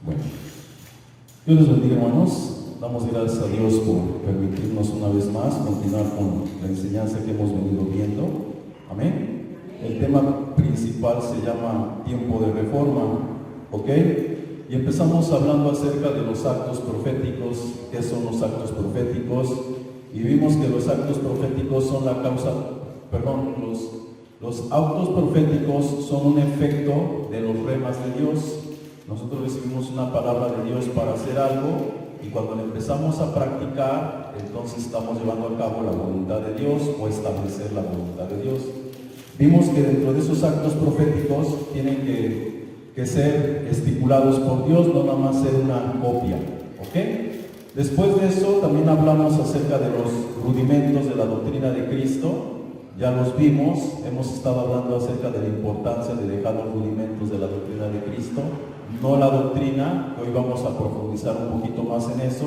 Bueno, Dios les bendiga, hermanos. Damos gracias a Dios por permitirnos una vez más continuar con la enseñanza que hemos venido viendo. Amén. El tema principal se llama tiempo de reforma, ¿ok? Y empezamos hablando acerca de los actos proféticos. ¿Qué son los actos proféticos? Y vimos que los actos proféticos son la causa, los actos proféticos son un efecto de los remas de Dios. Nosotros recibimos una palabra de Dios para hacer algo y cuando la empezamos a practicar, entonces estamos llevando a cabo la voluntad de Dios o establecer la voluntad de Dios. Vimos que dentro de esos actos proféticos tienen que ser estipulados por Dios, no nada más ser una copia, ¿ok? Después de eso también hablamos acerca de los rudimentos de la doctrina de Cristo. Ya los vimos, hemos estado hablando acerca de la importancia de dejar los rudimentos de la doctrina de Cristo, no la doctrina, que hoy vamos a profundizar un poquito más en eso.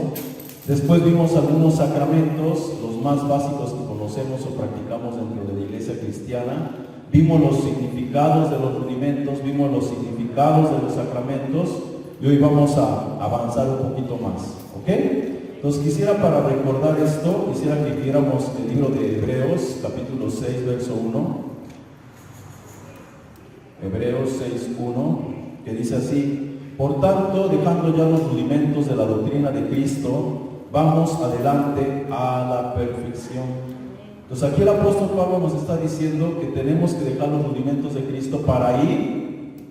Después vimos algunos sacramentos, los más básicos que conocemos o practicamos dentro de la iglesia cristiana. Vimos los significados de los rudimentos, vimos los significados de los sacramentos y hoy vamos a avanzar un poquito más, ¿ok? Entonces quisiera, para recordar esto, quisiera que viéramos el libro de Hebreos, capítulo 6, verso 1. Hebreos 6, 1, que dice así: por tanto, dejando ya los rudimentos de la doctrina de Cristo, vamos adelante a la perfección. Entonces aquí el apóstol Pablo nos está diciendo que tenemos que dejar los rudimentos de Cristo para ir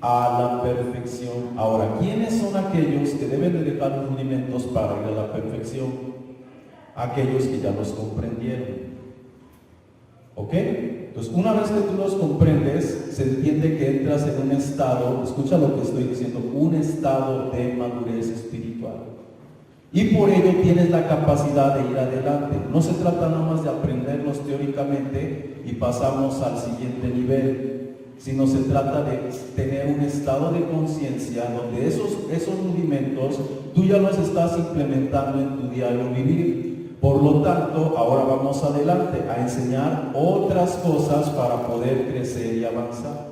a la perfección. Ahora, ¿quiénes son aquellos que deben de dejar los rudimentos para ir a la perfección? Aquellos que ya los comprendieron. ¿Ok? Entonces, una vez que tú los comprendes, se entiende que entras en un estado, escucha lo que estoy diciendo, un estado de madurez espiritual. Y por ello tienes la capacidad de ir adelante. No se trata nada más de aprenderlos teóricamente y pasamos al siguiente nivel, sino se trata de tener un estado de conciencia donde esos rudimentos tú ya los estás implementando en tu diario vivir. Por lo tanto, ahora vamos adelante a enseñar otras cosas para poder crecer y avanzar.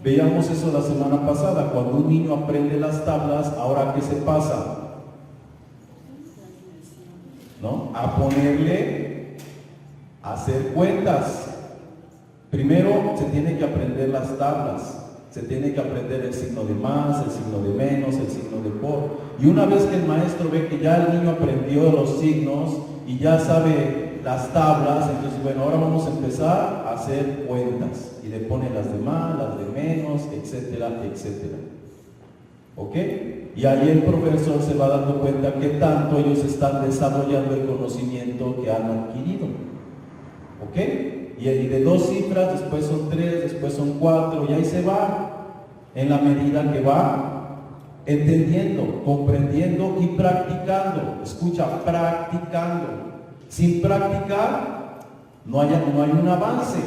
Veíamos eso la semana pasada, cuando un niño aprende las tablas, ahora ¿qué se pasa? ¿No? A ponerle, a hacer cuentas. Primero se tiene que aprender las tablas, se tiene que aprender el signo de más, el signo de menos, el signo de por. Y una vez que el maestro ve que ya el niño aprendió los signos y ya sabe las tablas, entonces bueno, ahora vamos a empezar a hacer cuentas. Y le pone las de más, las de menos, etcétera, etcétera. ¿Ok? Y ahí el profesor se va dando cuenta que tanto ellos están desarrollando el conocimiento que han adquirido. ¿Ok? Y de 2 cifras, después son 3, después son 4, y ahí se va, en la medida que va entendiendo, comprendiendo y practicando. Escucha, practicando. Sin practicar no hay un avance.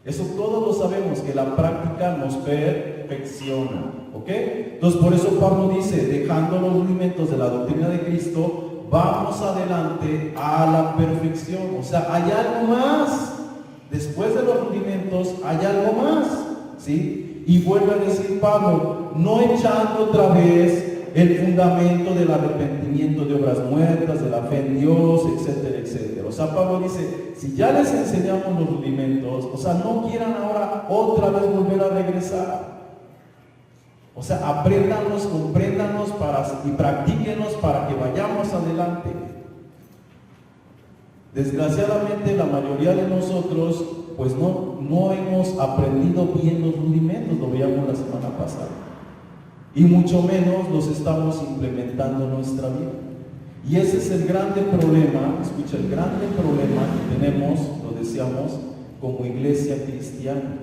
Eso todos lo sabemos, que la práctica nos perfecciona. ¿Ok? Entonces por eso Pablo dice, dejando los rudimentos de la doctrina de Cristo, vamos adelante a la perfección. O sea, hay algo más. Después de los rudimentos hay algo más, ¿sí? Y vuelve a decir Pablo, no echando otra vez el fundamento del arrepentimiento de obras muertas, de la fe en Dios, etcétera, etcétera. O sea, Pablo dice, si ya les enseñamos los rudimentos, o sea, no quieran ahora otra vez volver a regresar. O sea, apréndanos, compréndanos y practíquenos para que vayamos adelante. Desgraciadamente la mayoría de nosotros pues no hemos aprendido bien los rudimentos, lo veíamos la semana pasada, y mucho menos los estamos implementando en nuestra vida. Y ese es el grande problema, escucha, el grande problema que tenemos, lo decíamos, como iglesia cristiana.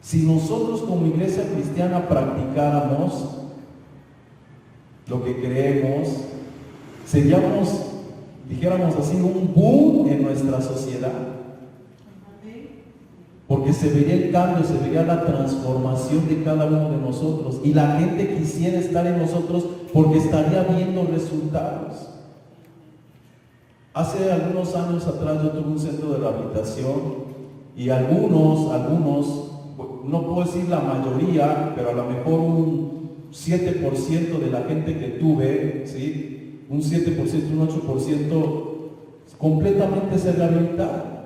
Si nosotros como iglesia cristiana practicáramos lo que creemos, seríamos, dijéramos así, un boom en nuestra sociedad. Porque se vería el cambio, se vería la transformación de cada uno de nosotros. Y la gente quisiera estar en nosotros porque estaría viendo resultados. Hace algunos años atrás yo tuve un centro de rehabilitación y algunos, no puedo decir la mayoría, pero a lo mejor un 7% de la gente que tuve, ¿sí? Un 7%, un 8% completamente se rehabilitaron.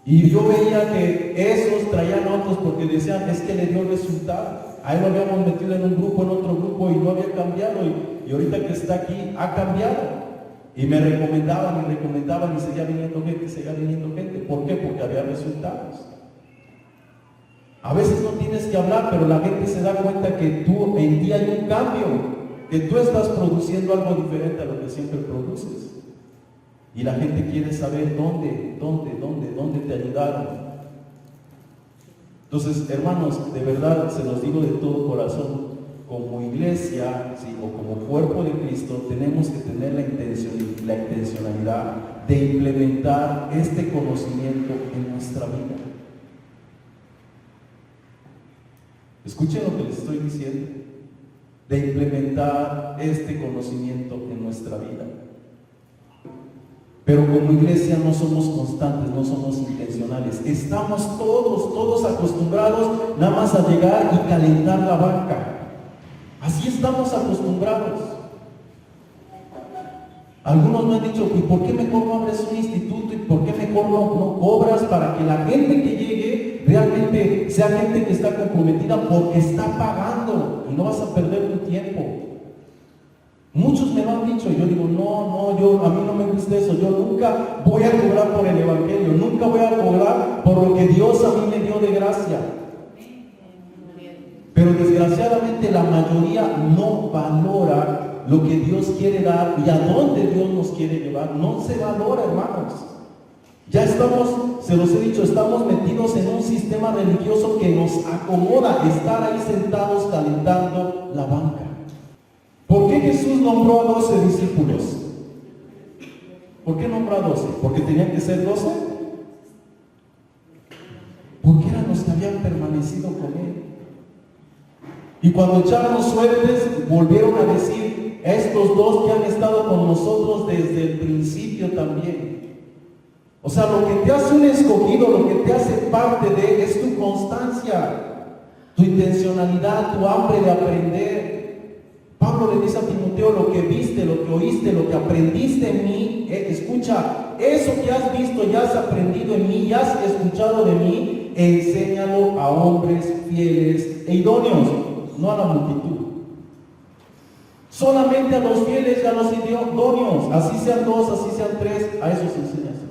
Y yo veía que esos traían otros porque decían, es que le dio resultado. Ahí lo habíamos metido en un grupo, en otro grupo y no había cambiado. Y ahorita que está aquí, ha cambiado. Y me recomendaban y seguía viniendo gente. ¿Por qué? Porque había resultados. A veces no tienes que hablar, pero la gente se da cuenta que en ti hay un cambio, que tú estás produciendo algo diferente a lo que siempre produces. Y la gente quiere saber dónde te ayudaron. Entonces, hermanos, de verdad se los digo de todo corazón, como iglesia, ¿sí? O como cuerpo de Cristo, tenemos que tener la intencionalidad de implementar este conocimiento en nuestra vida. Escuchen lo que les estoy diciendo, de implementar este conocimiento en nuestra vida. Pero como iglesia no somos constantes, no somos intencionales. Estamos todos acostumbrados nada más a llegar y calentar la banca. Así estamos acostumbrados. Algunos me han dicho, ¿y por qué mejor no abres un instituto? ¿Y por qué mejor no cobras para que la gente que llegue realmente sea gente que está comprometida porque está pagando y no vas a perder tu tiempo? Muchos me lo han dicho, yo digo, a mí no me gusta eso, yo nunca voy a cobrar por el evangelio, nunca voy a cobrar por lo que Dios a mí me dio de gracia. Pero desgraciadamente la mayoría no valora lo que Dios quiere dar y a dónde Dios nos quiere llevar. No se valora, hermanos. Ya estamos, se los he dicho, estamos metidos en un sistema religioso que nos acomoda estar ahí sentados calentando la banca. ¿Por qué Jesús nombró a 12 discípulos? ¿Por qué nombró a 12? ¿Porque tenían que ser 12? Porque eran los que habían permanecido con Él. Y cuando echaron suertes, volvieron a decir, estos dos que han estado con nosotros desde el principio también. O sea, lo que te hace un escogido, lo que te hace parte de, es tu constancia, tu intencionalidad, tu hambre de aprender. Pablo le dice a Timoteo, lo que viste, lo que oíste, lo que aprendiste en mí, escucha, eso que has visto y has aprendido en mí y has escuchado de mí, enséñalo a hombres fieles e idóneos, no a la multitud. Solamente a los fieles y a los idóneos, así sean 2, así sean 3, a esos enséñaselos.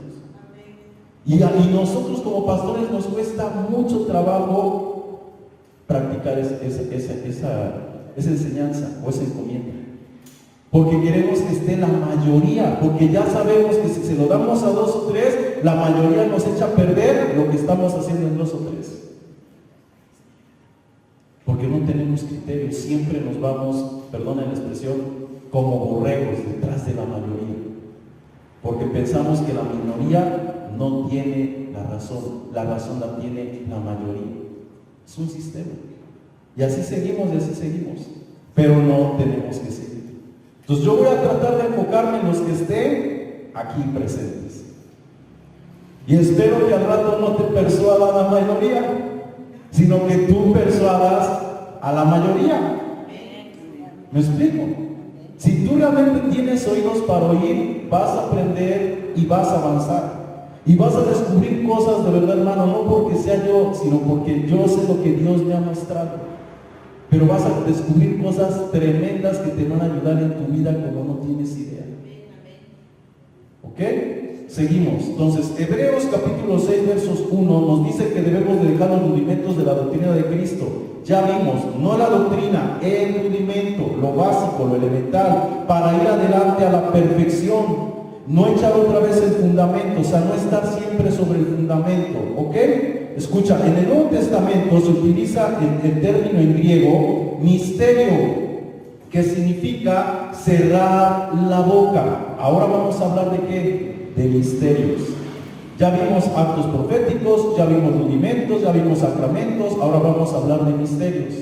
Y nosotros como pastores nos cuesta mucho trabajo practicar esa enseñanza o esa encomienda, porque queremos que esté la mayoría, porque ya sabemos que si se lo damos a 2 o 3, la mayoría nos echa a perder lo que estamos haciendo en 2 o 3, porque no tenemos criterios, siempre nos vamos, perdona la expresión, como borregos detrás de la mayoría, porque pensamos que la minoría no tiene la razón la tiene la mayoría. Es un sistema. Y así seguimos, pero no tenemos que seguir. Entonces yo voy a tratar de enfocarme en los que estén aquí presentes. Y espero que al rato no te persuada la mayoría, sino que tú persuadas a la mayoría. ¿Me explico? Si tú realmente tienes oídos para oír, vas a aprender y vas a avanzar. Y vas a descubrir cosas de verdad, hermano, no porque sea yo, sino porque yo sé lo que Dios me ha mostrado. Pero vas a descubrir cosas tremendas que te van a ayudar en tu vida como no tienes idea. ¿Ok? Seguimos. Entonces, Hebreos capítulo 6, versos 1 nos dice que debemos de dejar los rudimentos de la doctrina de Cristo. Ya vimos, no la doctrina, el rudimento, lo básico, lo elemental, para ir adelante a la perfección. No echar otra vez el fundamento, o sea, no estar siempre sobre el fundamento, ¿ok? Escucha, en el Nuevo Testamento se utiliza el término en griego misterio, que significa cerrar la boca. Ahora vamos a hablar de ¿qué? De misterios. Ya vimos actos proféticos, ya vimos rudimentos, ya vimos sacramentos, ahora vamos a hablar de misterios.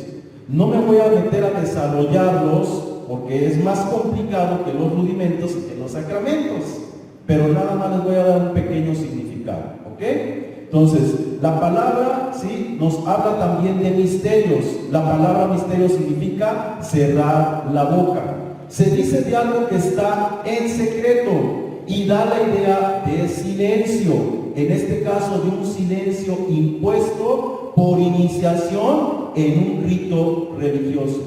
No me voy a meter a desarrollarlos porque es más complicado que los rudimentos y que los sacramentos, pero nada más les voy a dar un pequeño significado, ¿ok? Entonces, la palabra, ¿sí?, nos habla también de misterios. La palabra misterio significa cerrar la boca. Se dice de algo que está en secreto y da la idea de silencio. En este caso, de un silencio impuesto por iniciación en un rito religioso.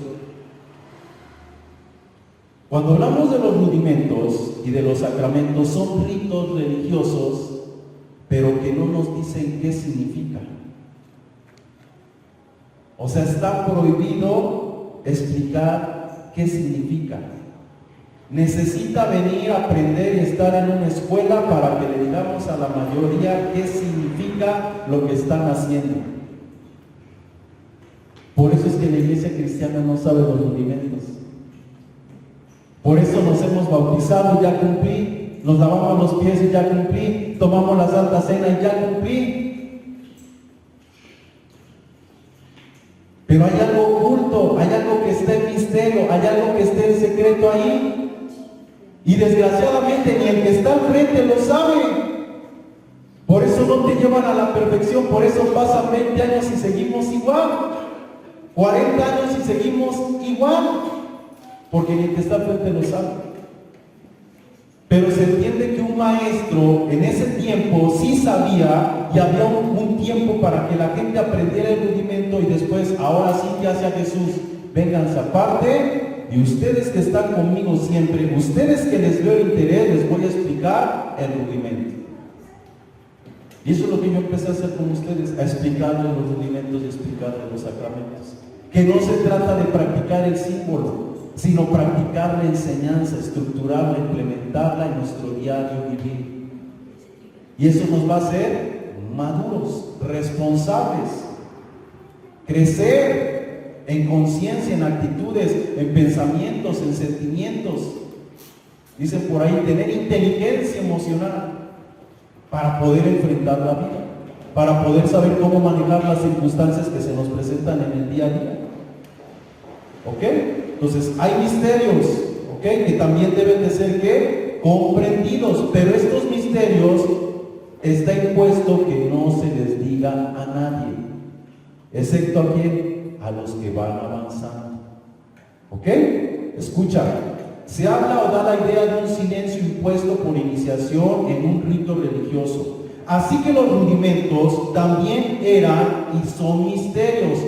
Cuando hablamos de los rudimentos y de los sacramentos, son ritos religiosos, pero que no nos dicen qué significa. O sea, está prohibido explicar qué significa. Necesita venir a aprender y estar en una escuela para que le digamos a la mayoría qué significa lo que están haciendo. Por eso es que la iglesia cristiana no sabe los rudimentos. Por eso nos hemos bautizado y ya cumplí, nos lavamos los pies y ya cumplí, tomamos la Santa Cena y ya cumplí. Pero hay algo oculto, hay algo que está en misterio, hay algo que está en secreto ahí. Y desgraciadamente ni el que está al frente lo sabe. Por eso no te llevan a la perfección, por eso pasan 20 años y seguimos igual, 40 años y seguimos igual. Porque ni el que está al frente lo sabe. Pero se entiende que un maestro en ese tiempo sí sabía y había un tiempo para que la gente aprendiera el rudimento y después, ahora sí que hacia Jesús, vénganse aparte y ustedes que están conmigo siempre, ustedes que les veo el interés, les voy a explicar el rudimento. Y eso es lo que yo empecé a hacer con ustedes, a explicarles los rudimentos y explicarles los sacramentos. Que no se trata de practicar el símbolo, sino practicar la enseñanza, estructurarla, implementarla en nuestro diario vivir. Y eso nos va a hacer maduros, responsables, crecer en conciencia, en actitudes, en pensamientos, en sentimientos. Dicen por ahí, tener inteligencia emocional para poder enfrentar la vida, para poder saber cómo manejar las circunstancias que se nos presentan en el día a día. ¿Ok? Entonces, hay misterios, ¿ok?, que también deben de ser, ¿qué?, comprendidos, pero estos misterios está impuesto que no se les diga a nadie, excepto a quién, a los que van avanzando. ¿Ok? Escucha, se habla o da la idea de un silencio impuesto por iniciación en un rito religioso. Así que los rudimentos también eran y son misterios,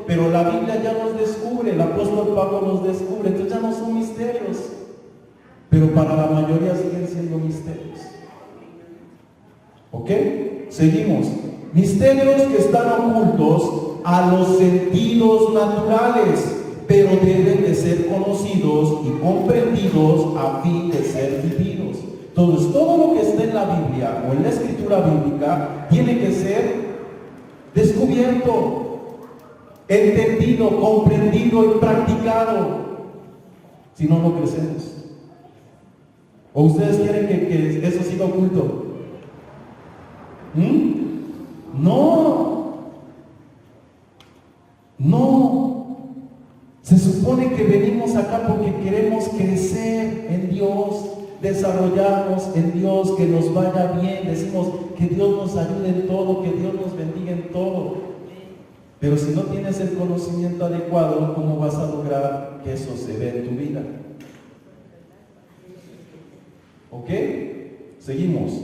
pero la Biblia ya nos descubre, el apóstol Pablo nos descubre, entonces ya no son misterios, pero para la mayoría siguen siendo misterios. ¿Ok? Seguimos. Misterios que están ocultos a los sentidos naturales, pero deben de ser conocidos y comprendidos a fin de ser vividos. Entonces, todo lo que está en la Biblia o en la escritura bíblica tiene que ser descubierto, entendido, comprendido y practicado. Si no, no crecemos. ¿O ustedes quieren que eso siga oculto? No. Se supone que venimos acá porque queremos crecer en Dios, desarrollarnos en Dios, que nos vaya bien. Decimos que Dios nos ayude en todo, que Dios nos bendiga en todo. Pero si no tienes el conocimiento adecuado, ¿cómo vas a lograr que eso se vea en tu vida? ¿Ok? Seguimos.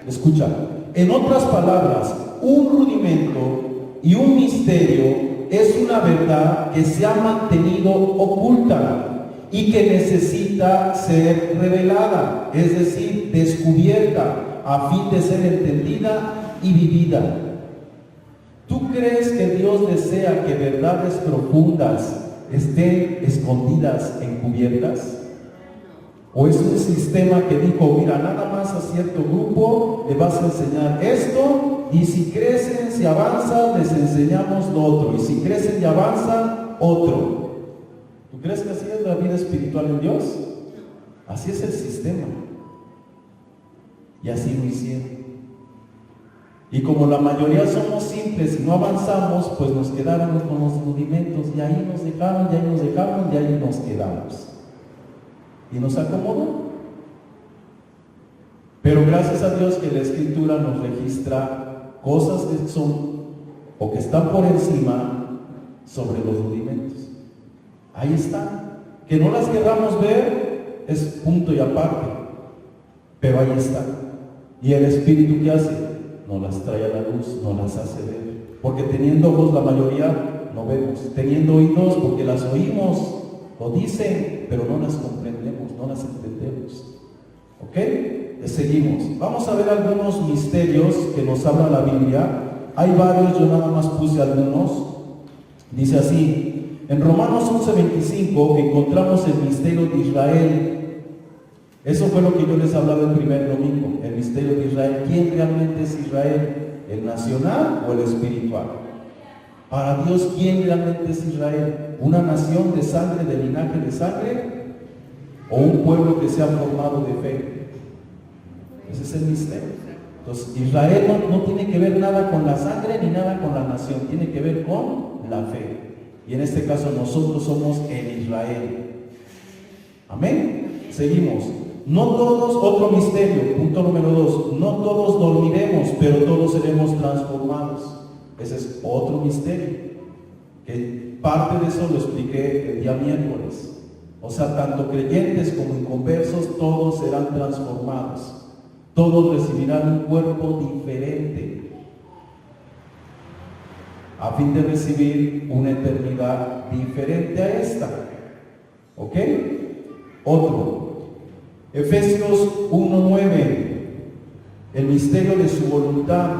Escucha. En otras palabras, un rudimento y un misterio es una verdad que se ha mantenido oculta y que necesita ser revelada, es decir, descubierta, a fin de ser entendida y vivida. ¿Tú crees que Dios desea que verdades profundas estén escondidas, encubiertas? ¿O es un sistema que dijo, mira, nada más a cierto grupo le vas a enseñar esto, y si crecen, si avanzan, les enseñamos lo otro, y si crecen y avanzan, otro? ¿Tú crees que así es la vida espiritual en Dios? Así es el sistema. Y así lo hicieron. Y como la mayoría somos simples y no avanzamos, pues nos quedamos con los rudimentos, y ahí nos dejaron, y ahí nos dejaron, y ahí nos quedamos. Y nos acomodó. Pero gracias a Dios que la Escritura nos registra cosas que son o que están por encima sobre los rudimentos. Ahí está. Que no las querramos ver es punto y aparte, pero ahí está. Y el Espíritu, ¿qué hace? Nos las trae a la luz, nos las hace ver. Porque teniendo ojos la mayoría no vemos, teniendo oídos porque las oímos, lo dicen, pero no las comprendemos, no las entendemos. ¿Ok? Seguimos. Vamos a ver algunos misterios que nos habla la Biblia. Hay varios, yo nada más puse algunos. Dice así, en Romanos 11:25 encontramos el misterio de Israel. Eso fue lo que yo les hablaba el primer domingo, el misterio de Israel. ¿Quién realmente es Israel? ¿El nacional o el espiritual? Para Dios, ¿quién realmente es Israel? ¿Una nación de sangre, de linaje de sangre? ¿O un pueblo que se ha formado de fe? Ese es el misterio. Entonces, Israel no tiene que ver nada con la sangre ni nada con la nación, tiene que ver con la fe. Y en este caso nosotros somos el Israel. Amén. Seguimos. No todos, otro misterio, punto número 2, no todos dormiremos, pero todos seremos transformados. Ese es otro misterio, que parte de eso lo expliqué el día miércoles. O sea, tanto creyentes como inconversos, todos serán transformados. Todos recibirán un cuerpo diferente, a fin de recibir una eternidad diferente a esta. ¿Ok? Otro. Efesios 1:9, el misterio de su voluntad,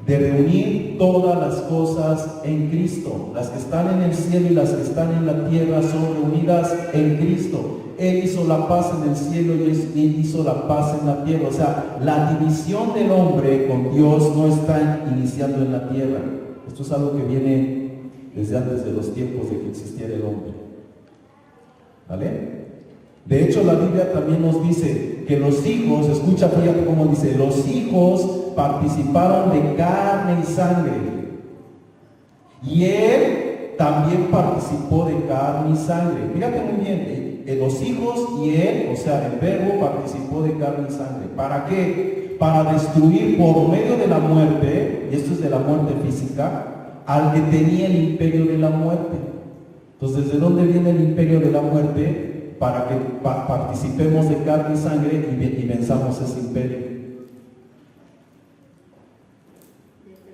de reunir todas las cosas en Cristo. Las que están en el cielo y las que están en la tierra son reunidas en Cristo. Él hizo la paz en el cielo y Él hizo la paz en la tierra. O sea, la división del hombre con Dios no está iniciando en la tierra. Esto es algo que viene desde antes de los tiempos de que existiera el hombre. ¿Vale? De hecho, la Biblia también nos dice que los hijos, escucha, fíjate cómo dice, los hijos participaron de carne y sangre. Y Él también participó de carne y sangre. Fíjate muy bien, los hijos y Él, o sea, el verbo participó de carne y sangre. ¿Para qué? Para destruir por medio de la muerte, y esto es de la muerte física, al que tenía el imperio de la muerte. Entonces, ¿desde dónde viene el imperio de la muerte? Para que participemos de carne y sangre y venzamos ese imperio.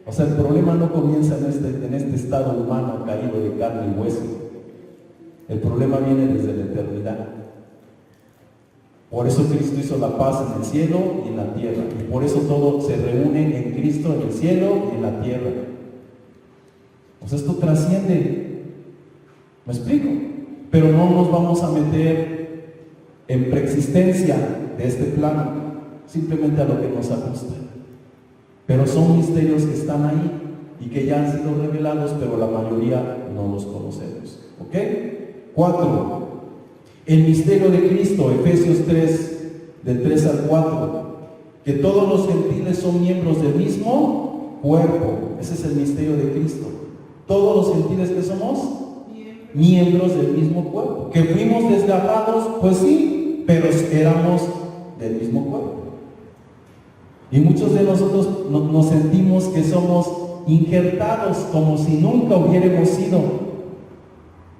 O sea, el problema no comienza en este estado humano caído de carne y hueso. El problema viene desde la eternidad. Por eso Cristo hizo la paz en el cielo y en la tierra. Y por eso todo se reúne en Cristo, en el cielo y en la tierra. O sea, esto trasciende. ¿Me explico? Pero no nos vamos a meter en preexistencia de este plano, simplemente a lo que nos ajusta. Pero son misterios que están ahí y que ya han sido revelados, pero la mayoría no los conocemos. ¿Ok? 4. El misterio de Cristo, Efesios 3, del 3 al 4, que todos los gentiles son miembros del mismo cuerpo. Ese es el misterio de Cristo. Todos los gentiles que somos miembros del mismo cuerpo. Que fuimos desgarrados, pues sí, pero éramos del mismo cuerpo. Y muchos de nosotros nos sentimos que somos injertados, como si nunca hubiéramos sido.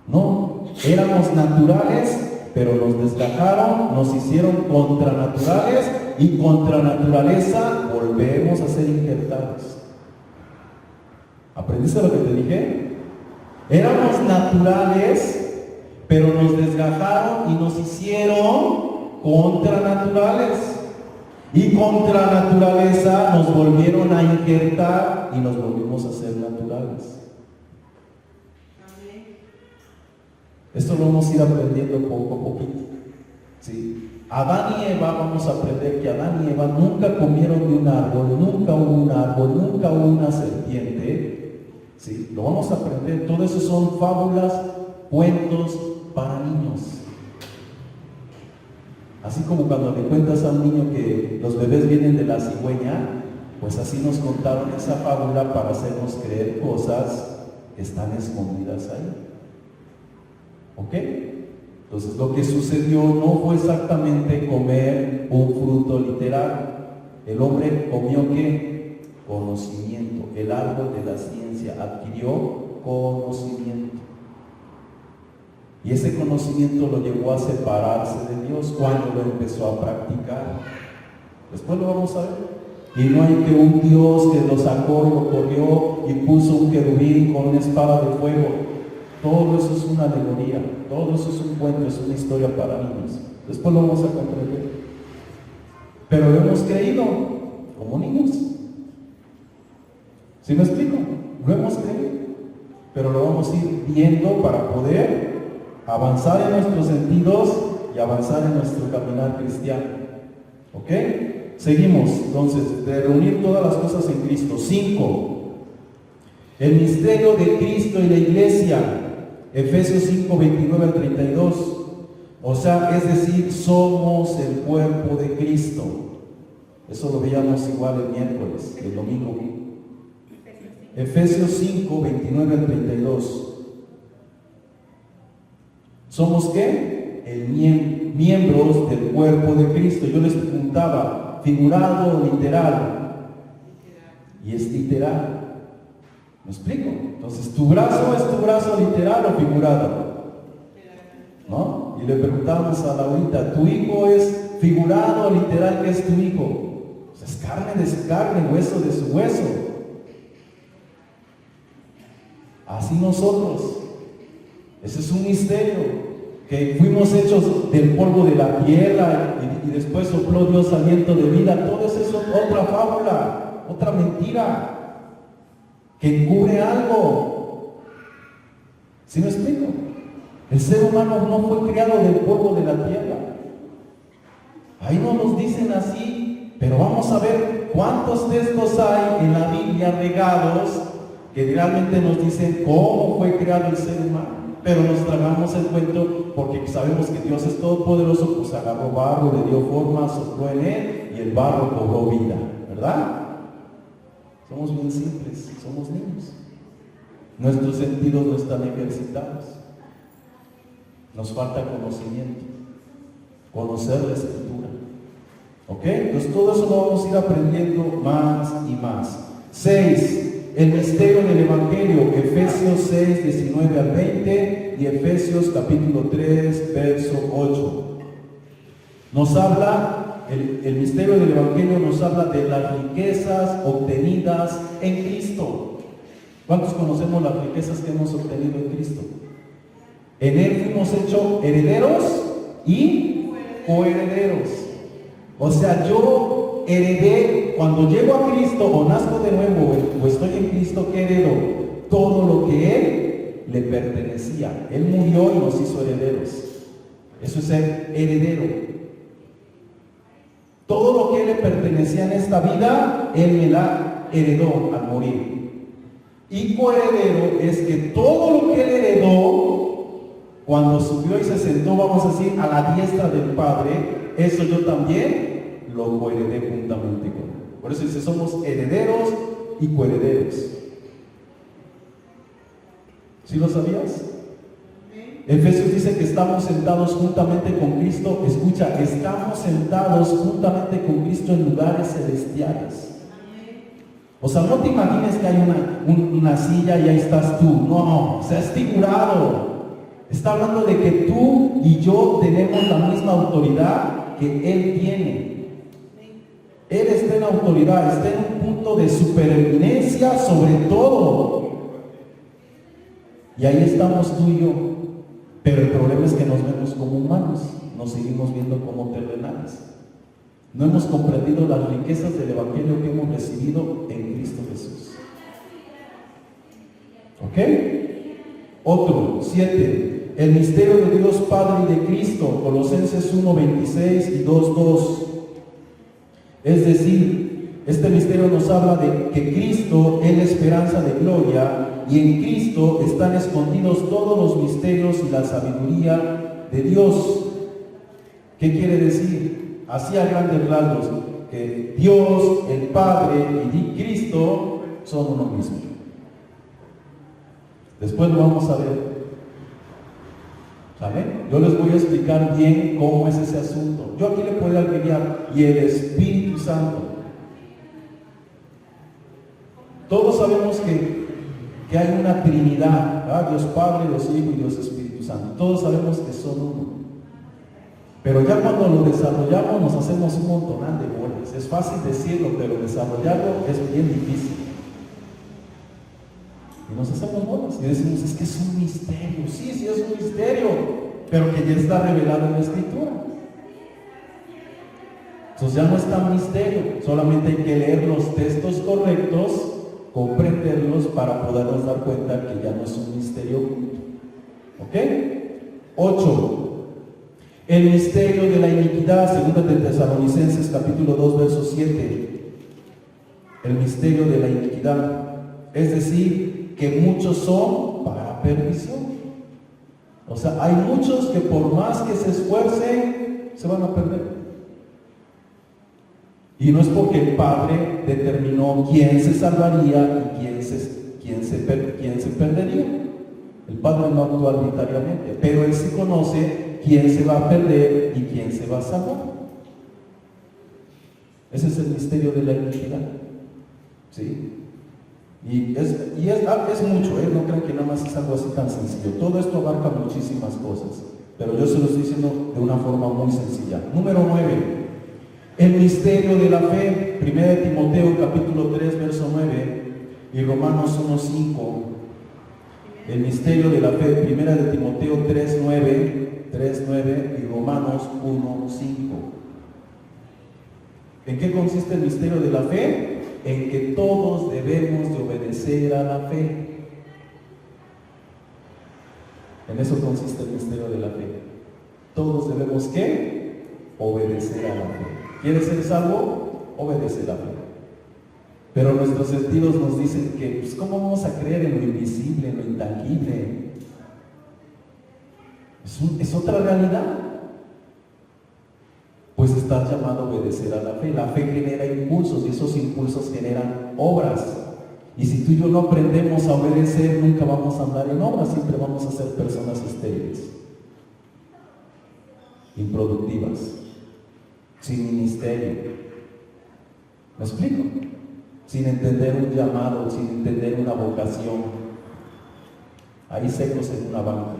No, éramos naturales, pero nos desgarraron, nos hicieron contranaturales, y contra naturaleza volvemos a ser injertados. ¿Aprendiste lo que te dije? Éramos naturales, pero nos desgajaron y nos hicieron contranaturales. Y contra naturaleza nos volvieron a injertar y nos volvimos a ser naturales. Esto lo vamos a ir aprendiendo poco a poquito. ¿Sí? Adán y Eva, vamos a aprender que Adán y Eva nunca comieron de un árbol, nunca hubo un árbol, nunca hubo una serpiente. ¿Sí? Lo vamos a aprender. Todo eso son fábulas, cuentos para niños. Así como cuando le cuentas a un niño que los bebés vienen de la cigüeña, pues así nos contaron esa fábula para hacernos creer cosas que están escondidas ahí. ¿Ok? Entonces lo que sucedió no fue exactamente comer un fruto literal. El hombre comió ¿qué? conocimiento. El árbol de la ciencia adquirió conocimiento. Y ese conocimiento lo llevó a separarse de Dios cuando lo empezó a practicar. Después lo vamos a ver. Y no hay que un Dios que lo sacó, lo corrió y puso un querubín con una espada de fuego. Todo eso es una alegoría, todo eso es un cuento, es una historia para niños. Después lo vamos a comprender. Pero lo hemos creído como niños. ¿Sí me explico? Lo hemos creído. Pero lo vamos a ir viendo para poder avanzar en nuestros sentidos y avanzar en nuestro caminar cristiano. ¿Ok? Seguimos, entonces, de reunir todas las cosas en Cristo. 5. El misterio de Cristo y la iglesia. Efesios 5, 29 al 32. O sea, es decir, somos el cuerpo de Cristo. Eso lo veíamos igual el miércoles, el domingo. Efesios 5, 29 al 32. ¿Somos qué? Miembros del cuerpo de Cristo. Yo les preguntaba, ¿figurado o literal? Y es literal. ¿Me explico? Entonces, ¿tu brazo es tu brazo literal o figurado? ¿No? Y le preguntábamos a Laurita, ¿tu hijo es figurado o literal? ¿Qué es tu hijo? Pues es carne de su carne, hueso de su hueso. Así nosotros. Ese es un misterio. Que fuimos hechos del polvo de la tierra y después sopló Dios aliento de vida. Todo eso es otra fábula, otra mentira que encubre algo. ¿Sí me explico? El ser humano no fue creado del polvo de la tierra. Ahí no nos dicen así, pero vamos a ver cuántos textos hay en la Biblia regados que realmente nos dicen cómo fue creado el ser humano. Pero nos tragamos el cuento porque sabemos que Dios es todopoderoso, pues agarró barro, le dio forma, sopló en él y el barro cobró vida, ¿verdad? Somos bien simples, somos niños. Nuestros sentidos no están ejercitados. Nos falta conocimiento, conocer la Escritura. ¿Ok? Entonces todo eso lo vamos a ir aprendiendo más y más. 6. El misterio del Evangelio, Efesios 6, 19 al 20 y Efesios capítulo 3, verso 8. Nos habla, el misterio del Evangelio nos habla de las riquezas obtenidas en Cristo. ¿Cuántos conocemos las riquezas que hemos obtenido en Cristo? En Él fuimos hechos herederos y coherederos. O sea, yo heredé, cuando llego a Cristo o nazco de nuevo o estoy en Cristo, ¿qué heredo? Todo lo que Él le pertenecía. Él murió y nos hizo herederos. Eso es ser heredero. Todo lo que Él le pertenecía en esta vida, Él me la heredó al morir. Y coheredero es que todo lo que Él heredó, cuando subió y se sentó, vamos a decir, a la diestra del Padre, eso yo también lo coheredé juntamente con Él. Por eso dice, somos herederos y coherederos. ¿Sí lo sabías? Efesios dice que estamos sentados juntamente con Cristo. Escucha, estamos sentados juntamente con Cristo en lugares celestiales. O sea, no te imagines que hay una silla y ahí estás tú. No, o sea, es figurado. Está hablando de que tú y yo tenemos la misma autoridad que Él tiene. Él está en autoridad, está en un punto de supereminencia sobre todo. Y ahí estamos tú y yo. Pero el problema es que nos vemos como humanos, nos seguimos viendo como terrenales. No hemos comprendido las riquezas del Evangelio que hemos recibido en Cristo Jesús. ¿Ok? Otro, 7. El misterio de Dios Padre y de Cristo, Colosenses 1:26 y 2:2. Es decir, este misterio nos habla de que Cristo es la esperanza de gloria y en Cristo están escondidos todos los misterios y la sabiduría de Dios. ¿Qué quiere decir? Así a grandes rasgos, que Dios, el Padre y Cristo son uno mismo. Después lo vamos a ver. ¿Saben? Yo les voy a explicar bien cómo es ese asunto. Yo aquí le puedo alinear y el Espíritu Santo. Todos sabemos que hay una Trinidad, ¿verdad? Dios Padre, Dios Hijo y Dios Espíritu Santo. Todos sabemos que son uno. Pero ya cuando lo desarrollamos nos hacemos un montonal de bolas. Es fácil decirlo, pero desarrollarlo es bien difícil. Y nos hacemos bolas y decimos, es que es un misterio. Sí, sí es un misterio, pero que ya está revelado en la Escritura. Entonces ya no es tan misterio, solamente hay que leer los textos correctos, comprenderlos para podernos dar cuenta que ya no es un misterio oculto. ¿Ok? 8. El misterio de la iniquidad, segunda de Tesalonicenses capítulo 2, verso 7. El misterio de la iniquidad, es decir, que muchos son para perdición. O sea, hay muchos que por más que se esfuercen, se van a perder. Y no es porque el Padre determinó quién se salvaría y quién se perdería. El Padre no actúa arbitrariamente, pero Él sí conoce quién se va a perder y quién se va a salvar. Ese es el misterio de la iniquidad. ¿Sí? Y es mucho, no crean que nada más es algo así tan sencillo. Todo esto abarca muchísimas cosas, pero yo se lo estoy diciendo de una forma muy sencilla. Número 9, el misterio de la fe. 1 de Timoteo capítulo 3, verso 9 y Romanos 1, 5. El misterio de la fe, 1 de Timoteo 3, 9 y Romanos 1, 5. ¿En qué consiste el misterio de la fe? En que todos debemos de obedecer a la fe. En eso consiste el misterio de la fe. Todos debemos, ¿qué? Obedecer a la fe. ¿Quieres ser salvo? Obedece la fe. Pero nuestros sentidos nos dicen que, pues, ¿cómo vamos a creer en lo invisible, en lo intangible? Es otra realidad. Pues estás llamado a obedecer a la fe. La fe genera impulsos y esos impulsos generan obras. Y si tú y yo no aprendemos a obedecer, nunca vamos a andar en obras, siempre vamos a ser personas estériles, improductivas, sin ministerio. ¿Me explico? Sin entender un llamado, sin entender una vocación, ahí secos en una banca.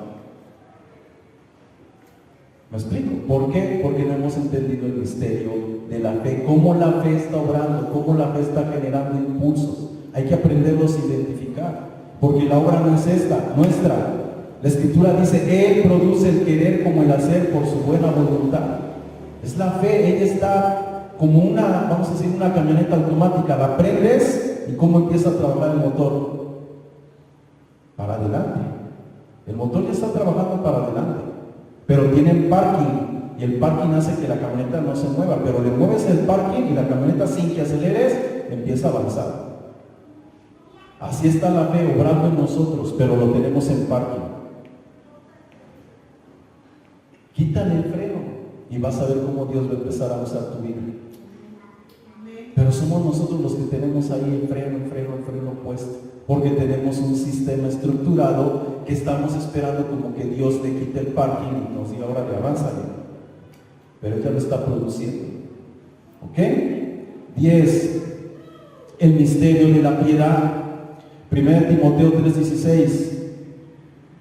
¿Me explico? ¿Por qué? Porque no hemos entendido el misterio de la fe, cómo la fe está obrando, cómo la fe está generando impulsos. Hay que aprenderlos a identificar, porque la obra no es esta, nuestra. La Escritura dice, Él produce el querer como el hacer por su buena voluntad. Es la fe, ella está como una, vamos a decir, una camioneta automática. La prendes y cómo empieza a trabajar el motor. Para adelante. El motor ya está trabajando para adelante, pero tiene el parking, y el parking hace que la camioneta no se mueva, pero le mueves el parking y la camioneta, sin que aceleres, empieza a avanzar. Así está la fe obrando en nosotros, pero lo tenemos en parking. Quítale el freno y vas a ver cómo Dios va a empezar a usar tu vida. Pero somos nosotros los que tenemos ahí el freno puesto, porque tenemos un sistema estructurado que estamos esperando como que Dios le quite el parking y nos diga, ahora le avanza. Pero ya lo está produciendo. ¿Ok? 10. El misterio de la piedad. 1 de Timoteo 3:16.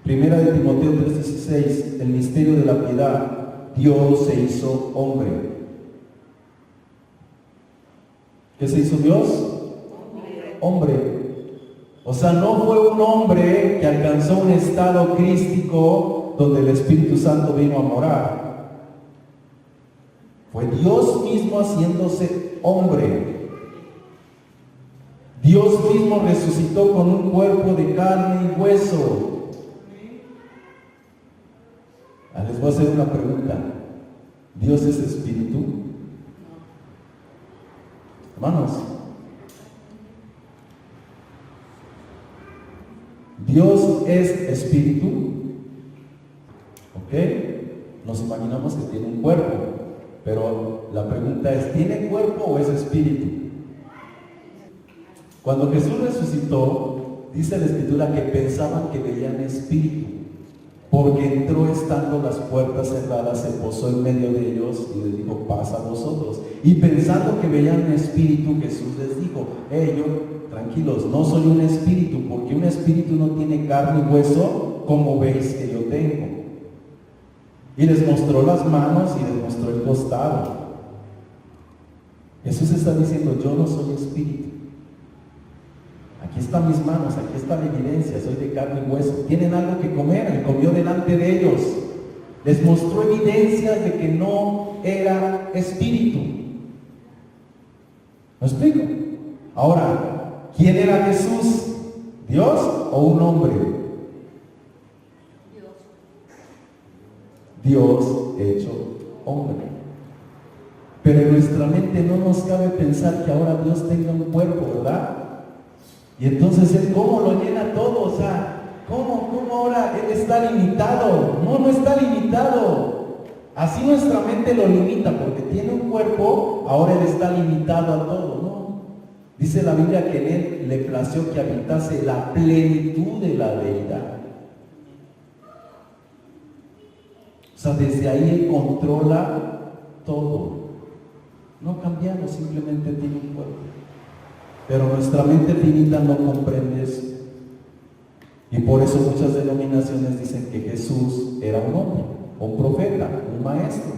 1 de Timoteo 3:16. El misterio de la piedad. Dios se hizo hombre. ¿Qué se hizo Dios? Hombre. O sea, no fue un hombre que alcanzó un estado crístico donde el Espíritu Santo vino a morar. Fue Dios mismo haciéndose hombre. Dios mismo resucitó con un cuerpo de carne y hueso. Les voy a hacer una pregunta. ¿Dios es espíritu? Hermanos, Dios es espíritu. ¿Ok? Nos imaginamos que tiene un cuerpo, pero la pregunta es, ¿tiene cuerpo o es espíritu? Cuando Jesús resucitó, dice la Escritura que pensaban que veían espíritu, porque entró estando las puertas cerradas, se posó en medio de ellos y les dijo, paz a vosotros. Y pensando que veían espíritu, Jesús les dijo, yo tranquilos, no soy un espíritu, porque un espíritu no tiene carne y hueso como veis que yo tengo. Y les mostró las manos y les mostró el costado. Jesús está diciendo, yo no soy espíritu. Aquí están mis manos, aquí está la evidencia, soy de carne y hueso. Tienen algo que comer, y comió delante de ellos. Les mostró evidencias de que no era espíritu. ¿Me explico? Ahora, ¿quién era Jesús? ¿Dios o un hombre? Dios hecho hombre. Pero en nuestra mente no nos cabe pensar que ahora Dios tenga un cuerpo, ¿verdad? Y entonces Él, ¿cómo lo llena todo? O sea, ¿cómo ahora Él está limitado? No está limitado. Así nuestra mente lo limita, porque tiene un cuerpo, ahora Él está limitado a todo, ¿no? Dice la Biblia que en Él le plació que habitase la plenitud de la deidad. O sea, desde ahí Él controla todo. No cambiamos, simplemente tiene un cuerpo. Pero nuestra mente finita no comprende eso. Y por eso muchas denominaciones dicen que Jesús era un hombre, un profeta, un maestro,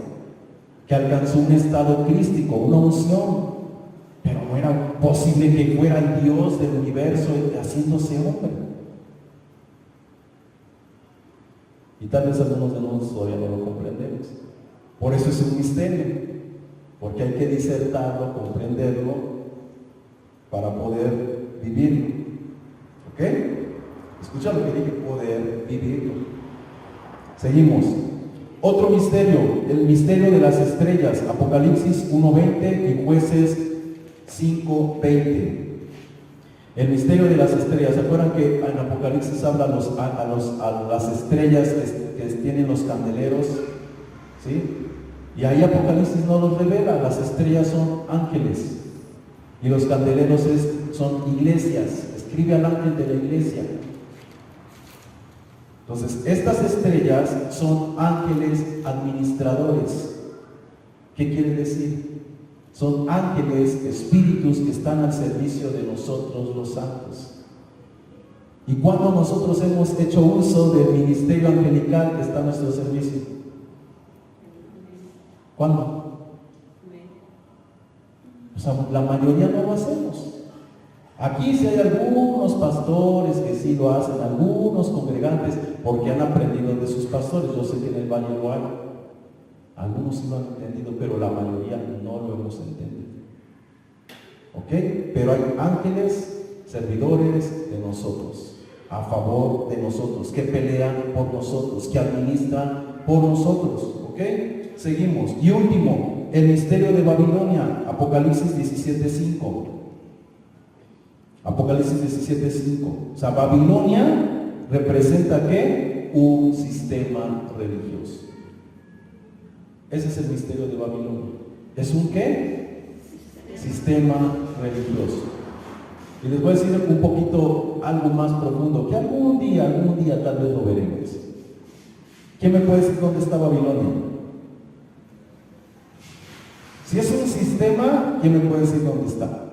que alcanzó un estado crístico, una unción, pero no era posible que fuera el Dios del universo haciéndose hombre. Y tal vez algunos de nosotros todavía no lo comprendemos. Por eso es un misterio, porque hay que disertarlo, comprenderlo, para poder vivirlo. ¿Ok? Escucha lo que dije, poder vivirlo. Seguimos. Otro misterio, el misterio de las estrellas, Apocalipsis 1:20 y Jueces 5:20. El misterio de las estrellas. ¿Se acuerdan que en Apocalipsis habla a las estrellas que tienen los candeleros? ¿Sí? Y ahí Apocalipsis no los revela. Las estrellas son ángeles y los candeleros son iglesias. Escribe al ángel de la iglesia. Entonces, estas estrellas son ángeles administradores. ¿Qué quiere decir? Son ángeles, espíritus que están al servicio de nosotros los santos. ¿Y cuándo nosotros hemos hecho uso del ministerio angelical que está a nuestro servicio? ¿Cuándo? O sea, la mayoría no lo hacemos. Aquí sí hay algunos pastores que sí lo hacen, algunos congregantes, porque han aprendido de sus pastores. Yo sé que en el valle lo hay. Algunos sí lo han entendido, pero la mayoría no lo hemos entendido. ¿Ok? Pero hay ángeles, servidores de nosotros, a favor de nosotros, que pelean por nosotros, que administran por nosotros. ¿Ok? Seguimos. Y último, el misterio de Babilonia, Apocalipsis 17:5. Apocalipsis 17:5. O sea, Babilonia representa ¿qué? Un sistema religioso. Ese es el misterio de Babilonia. ¿Es un qué? Sistema religioso. Y les voy a decir un poquito algo más profundo, que algún día tal vez lo veremos. ¿Quién me puede decir dónde está Babilonia? Si es un sistema, ¿quién me puede decir dónde está?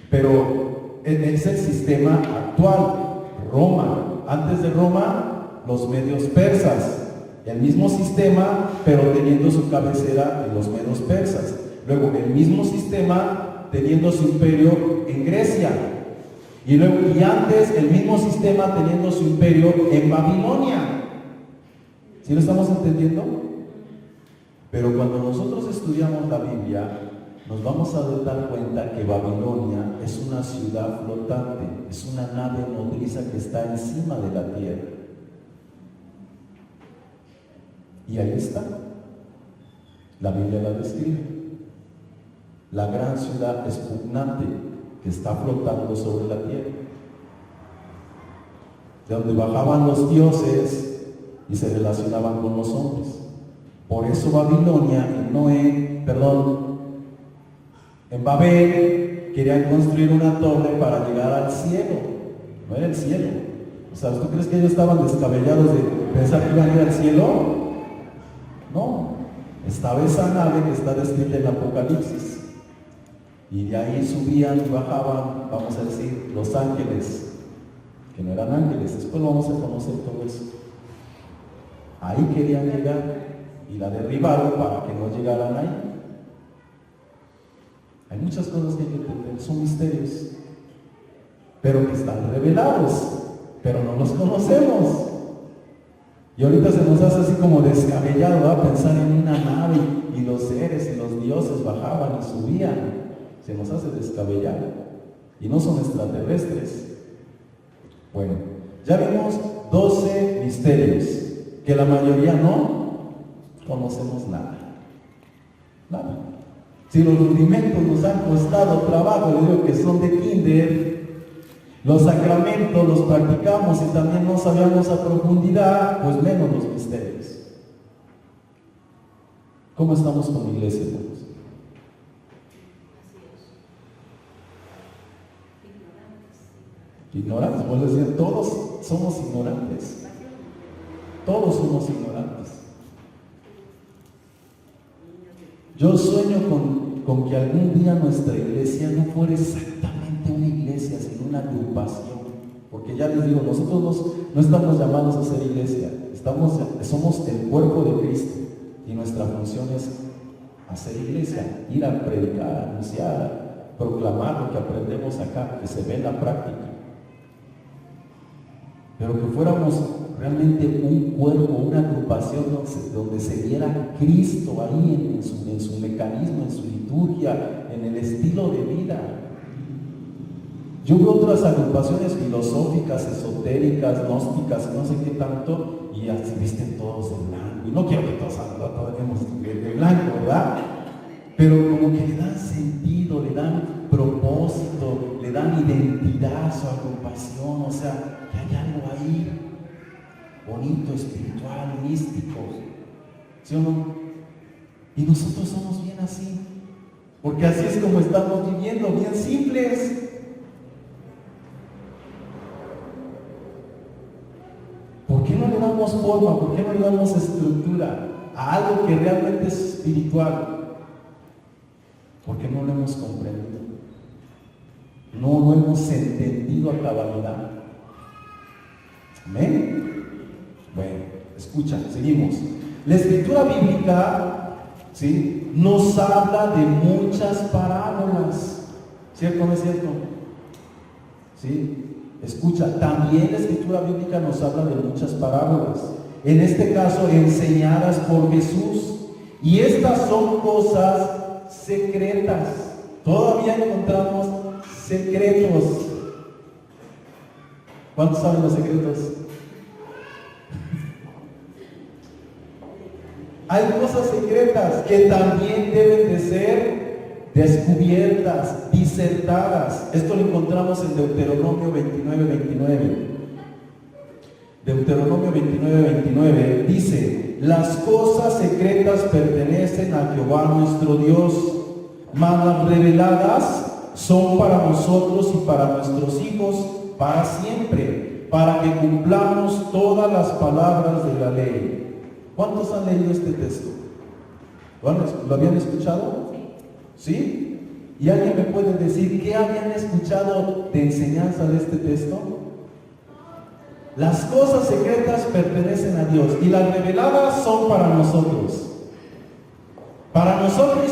Pero es el sistema actual, Roma. Antes de Roma, los medios persas. El mismo sistema, pero teniendo su cabecera en los medios persas. Luego, el mismo sistema teniendo su imperio en Grecia. Y antes, el mismo sistema teniendo su imperio en Babilonia. ¿Sí lo estamos entendiendo? Pero cuando nosotros estudiamos la Biblia, nos vamos a dar cuenta que Babilonia es una ciudad flotante, es una nave nodriza que está encima de la tierra. Y ahí está. La Biblia la describe. La gran ciudad expugnante que está flotando sobre la tierra. De donde bajaban los dioses y se relacionaban con los hombres. Por eso Babilonia, en Babel querían construir una torre para llegar al cielo. No era el cielo. O sea, ¿tú crees que ellos estaban descabellados de pensar que iban a ir al cielo? No. Estaba esa nave que está descrita en Apocalipsis. Y de ahí subían y bajaban, vamos a decir, los ángeles, que no eran ángeles. Después vamos a conocer todo eso. Ahí querían llegar y la derribaron para que no llegaran ahí. Hay muchas cosas que hay que entender, son misterios, pero que están revelados, pero no los conocemos. Y ahorita se nos hace así como descabellado, ¿verdad? Pensar en una nave y los seres y los dioses bajaban y subían. Se nos hace descabellado. Y no son extraterrestres. Bueno, ya vimos 12 misterios, que la mayoría no conocemos nada. Nada. Si los rudimentos nos han costado trabajo, les digo que son de kinder, los sacramentos los practicamos y también no sabíamos a profundidad, pues menos los misterios. ¿Cómo estamos con la iglesia, hermanos? Ignorantes, por decir, todos somos ignorantes. Todos somos ignorantes. Yo sueño con que algún día nuestra iglesia no fuera exactamente una iglesia, sino una agrupación. Porque ya les digo, nosotros no estamos llamados a ser iglesia, somos el cuerpo de Cristo. Y nuestra función es hacer iglesia, ir a predicar, anunciar, proclamar lo que aprendemos acá, que se ve en la práctica. Pero que fuéramos realmente un cuerpo, una agrupación donde se viera Cristo ahí en su mecanismo, en su liturgia, en el estilo de vida. Yo veo otras agrupaciones filosóficas, esotéricas, gnósticas, no sé qué tanto, y así visten todos de blanco. Y no quiero que todos salgamos de blanco, ¿verdad? Pero como que le dan sentido, le dan propósito, le dan identidad a su agrupación, o sea, que hay algo ahí bonito, espiritual, místico, ¿sí o no? Y nosotros somos bien así, porque así es como estamos viviendo, bien simples. ¿Por qué no le damos forma? ¿Por qué no le damos estructura a algo que realmente es espiritual? Porque no lo hemos comprendido, no lo hemos entendido a cabalidad. ¿Amén? Bueno, escucha, seguimos. La escritura bíblica, ¿sí?, nos habla de muchas parábolas. ¿Cierto o no es cierto? ¿Sí? Escucha, también la escritura bíblica nos habla de muchas parábolas. En este caso, enseñadas por Jesús. Y estas son cosas secretas. Todavía encontramos secretos. ¿Cuántos saben los secretos? Hay cosas secretas que también deben de ser descubiertas, disertadas. Esto lo encontramos en Deuteronomio 29:29. Deuteronomio 29:29 dice: las cosas secretas pertenecen a Jehová nuestro Dios, mas las reveladas son para nosotros y para nuestros hijos para siempre, para que cumplamos todas las palabras de la ley. ¿Cuántos han leído este texto? ¿Lo habían escuchado? ¿Sí? ¿Y alguien me puede decir qué habían escuchado de enseñanza de este texto? Las cosas secretas pertenecen a Dios y las reveladas son para nosotros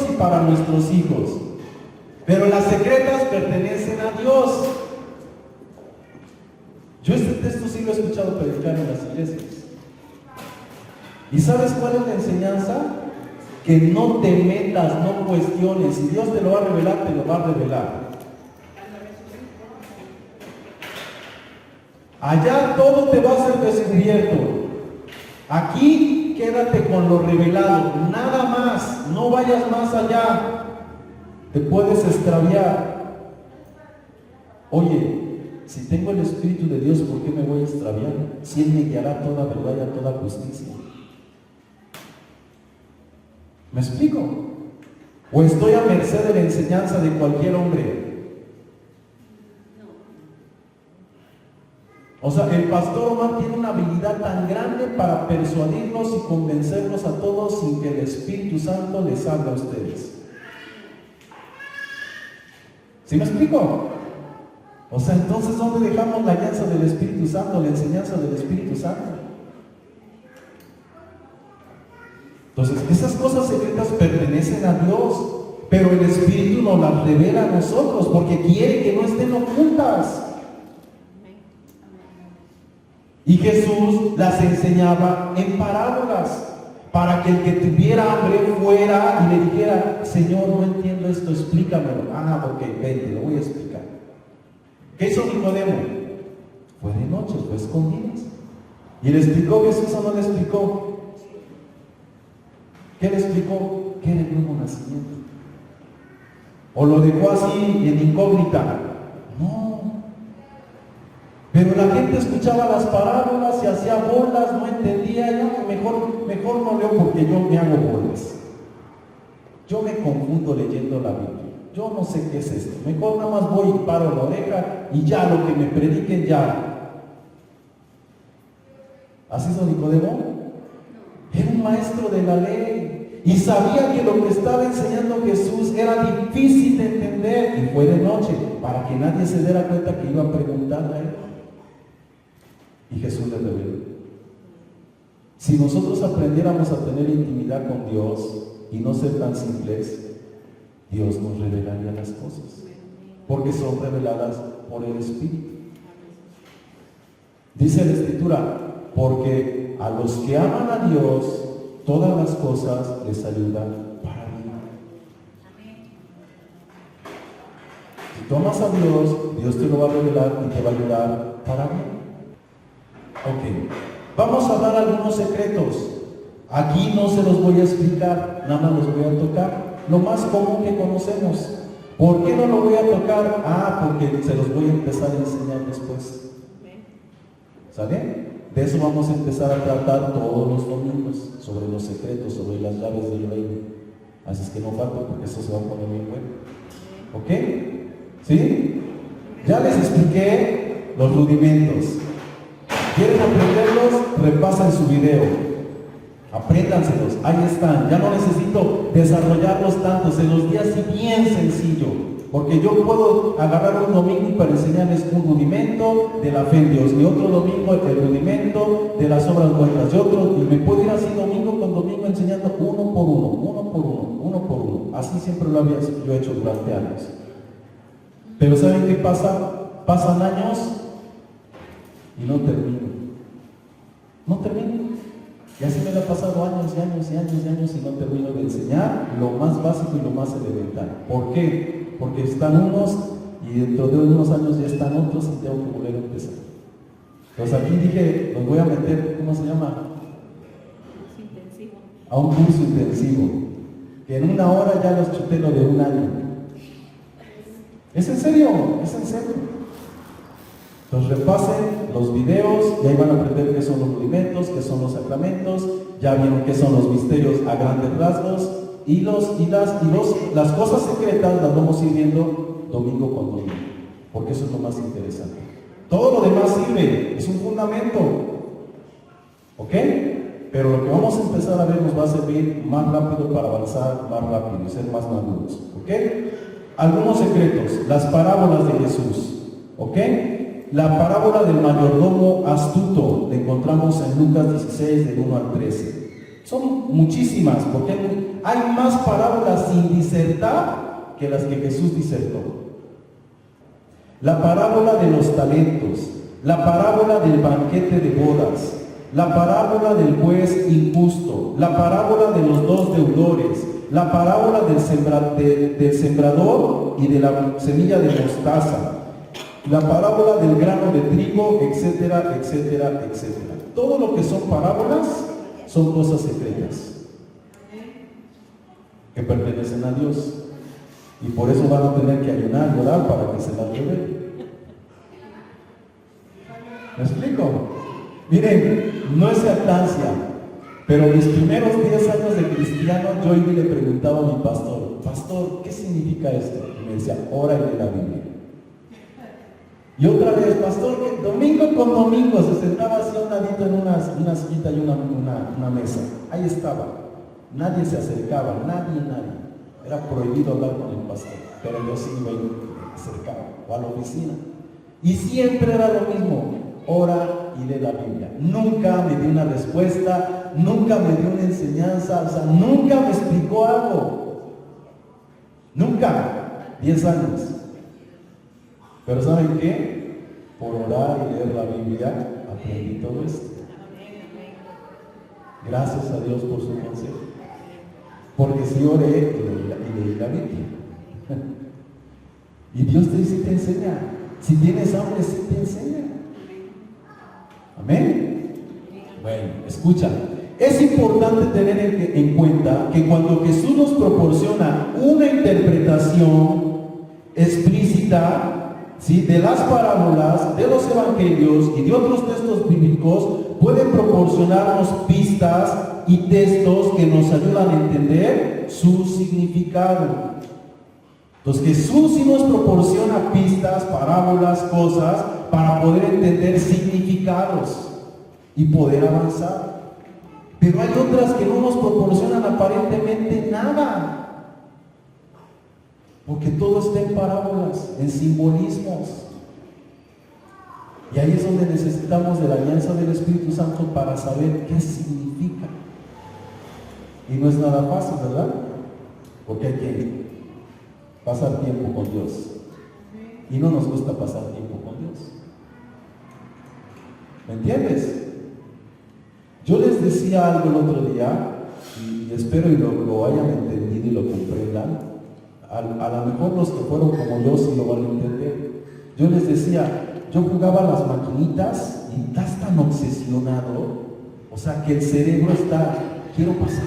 y para nuestros hijos. Pero las secretas pertenecen a Dios. Yo este texto sí lo he escuchado predicar en las iglesias. ¿Y sabes cuál es la enseñanza? Que no te metas, no cuestiones. Si Dios te lo va a revelar, te lo va a revelar. Allá todo te va a ser descubierto. Aquí quédate con lo revelado, nada más. No vayas más allá. Te puedes extraviar. Oye, si tengo el Espíritu de Dios, ¿por qué me voy a extraviar? Si Él me guiará a toda verdad y a toda justicia. ¿Me explico? ¿O estoy a merced de la enseñanza de cualquier hombre? O sea, el pastor Omar tiene una habilidad tan grande para persuadirnos y convencernos a todos sin que el Espíritu Santo les hable a ustedes. ¿Sí me explico? O sea, entonces, ¿dónde dejamos la guianza del Espíritu Santo, la enseñanza del Espíritu Santo? Entonces, esas cosas secretas pertenecen a Dios, pero el Espíritu nos las revela a nosotros porque quiere que no estén ocultas. Y Jesús las enseñaba en parábolas para que el que tuviera hambre fuera y le dijera: Señor, no entiendo esto, explícamelo. Ah, ok, vente, lo voy a explicar. ¿Qué hizo Nicodemo? Fue de noche, fue escondidas. ¿Y le explicó Jesús o no le explicó? ¿Qué le explicó? Que era el nuevo nacimiento. ¿O lo dejó así en incógnita? No. Pero la gente escuchaba las parábolas, se hacía bolas, no entendía. Ya mejor no leo porque yo me hago bolas. Yo me confundo leyendo la Biblia. Yo no sé qué es esto. Mejor nada más voy y paro la oreja y ya lo que me prediquen ya. ¿Así hizo Nicodemo? Era un maestro de la ley y sabía que lo que estaba enseñando Jesús era difícil de entender, y fue de noche para que nadie se diera cuenta que iba a preguntarle a él. Y Jesús le reveló. Si nosotros aprendiéramos a tener intimidad con Dios y no ser tan simples, Dios nos revelaría las cosas, porque son reveladas por el Espíritu. Dice la Escritura: porque a los que aman a Dios, todas las cosas les ayudan para bien. Si tú amas a Dios, Dios te lo va a revelar y te va a ayudar para bien. Ok, vamos a dar algunos secretos. Aquí no se los voy a explicar, nada más los voy a tocar. Lo más común que conocemos. ¿Por qué no lo voy a tocar? Ah, porque se los voy a empezar a enseñar después. ¿Sale? De eso vamos a empezar a tratar todos los domingos, sobre los secretos, sobre las llaves del reino. Así es que no falta, porque eso se va a poner bien bueno. ¿Ok? ¿Sí? Ya les expliqué los rudimentos. ¿Quieren aprenderlos? Repasen su video. Apréndanselos, ahí están. Ya no necesito desarrollarlos tanto, se los di así bien sencillo, porque yo puedo agarrar un domingo para enseñarles un rudimento de la fe en Dios, y otro domingo el rudimento de las obras buenas, y otro, y me puedo ir así domingo con domingo enseñando uno por uno. Así siempre lo había yo hecho durante años. Pero ¿saben qué pasa? Pasan años y no termino. Y así me lo ha pasado años y no termino de enseñar lo más básico y lo más elemental. ¿Por qué? Porque están unos y dentro de unos años ya están otros y tengo que volver a empezar. Entonces aquí dije, los voy a meter, ¿cómo se llama? A un curso intensivo. Que en una hora ya los chuté lo de un año. ¿Es en serio? Entonces repasen los videos y ahí van a aprender qué son los rudimentos, qué son los sacramentos, ya vieron qué son los misterios a grandes rasgos, y las cosas secretas las vamos a ir viendo domingo con domingo, porque eso es lo más interesante. Todo lo demás sirve, es un fundamento, ¿ok? Pero lo que vamos a empezar a ver nos va a servir más rápido para avanzar más rápido y ser más maduros, ¿ok? Algunos secretos, las parábolas de Jesús, ¿ok? La parábola del mayordomo astuto la encontramos en Lucas 16, del 1 al 13. Son muchísimas, porque hay más parábolas sin disertar que las que Jesús disertó. La parábola de los talentos, la parábola del banquete de bodas, la parábola del juez injusto, la parábola de los dos deudores, la parábola del sembrador y de la semilla de mostaza, la parábola del grano de trigo, etcétera. Todo lo que son parábolas son cosas secretas que pertenecen a Dios, y por eso van a tener que ayunar y orar para que se las revele. ¿Me explico? Miren, no es jactancia, pero mis primeros 10 años de cristiano yo iba y le preguntaba a mi pastor, ¿qué significa esto? Y me decía, ora y lee la Biblia. Y otra vez, pastor, que domingo con domingo se sentaba así un ladito en una sillita y una mesa. Ahí estaba. Nadie se acercaba, nadie. Era prohibido hablar con el pastor, pero yo sí iba a ir. cercano, o a la oficina. Y siempre era lo mismo, ora y lee la Biblia. Nunca me dio una respuesta, nunca me dio una enseñanza, o sea, nunca me explicó algo. Nunca, 10 años. Pero ¿saben qué? Por orar y leer la Biblia, aprendí todo esto. Gracias a Dios por su consejo. Porque si oré y leí la Biblia. Y Dios te dice, te enseña. Si tienes hambre, sí te enseña. Amén. Bueno, escucha. Es importante tener en cuenta que cuando Jesús nos proporciona una interpretación explícita, ¿sí?, de las parábolas, de los evangelios y de otros textos bíblicos, puede proporcionarnos pistas y textos que nos ayudan a entender su significado. Entonces Jesús sí nos proporciona pistas, parábolas, cosas para poder entender significados y poder avanzar. Pero hay otras que no nos proporcionan aparentemente nada, porque todo está en parábolas, en simbolismos. Y ahí es donde necesitamos de la alianza del Espíritu Santo para saber qué significa. Y no es nada fácil, ¿verdad? Porque hay que pasar tiempo con Dios. Y no nos gusta pasar tiempo con Dios. ¿Me entiendes? Yo les decía algo el otro día, y espero y lo hayan entendido y lo comprendan. A lo mejor los que fueron como yo sí lo van a entender. Yo les decía, yo jugaba a las maquinitas y estás tan obsesionado, o sea que el cerebro está, quiero pasar,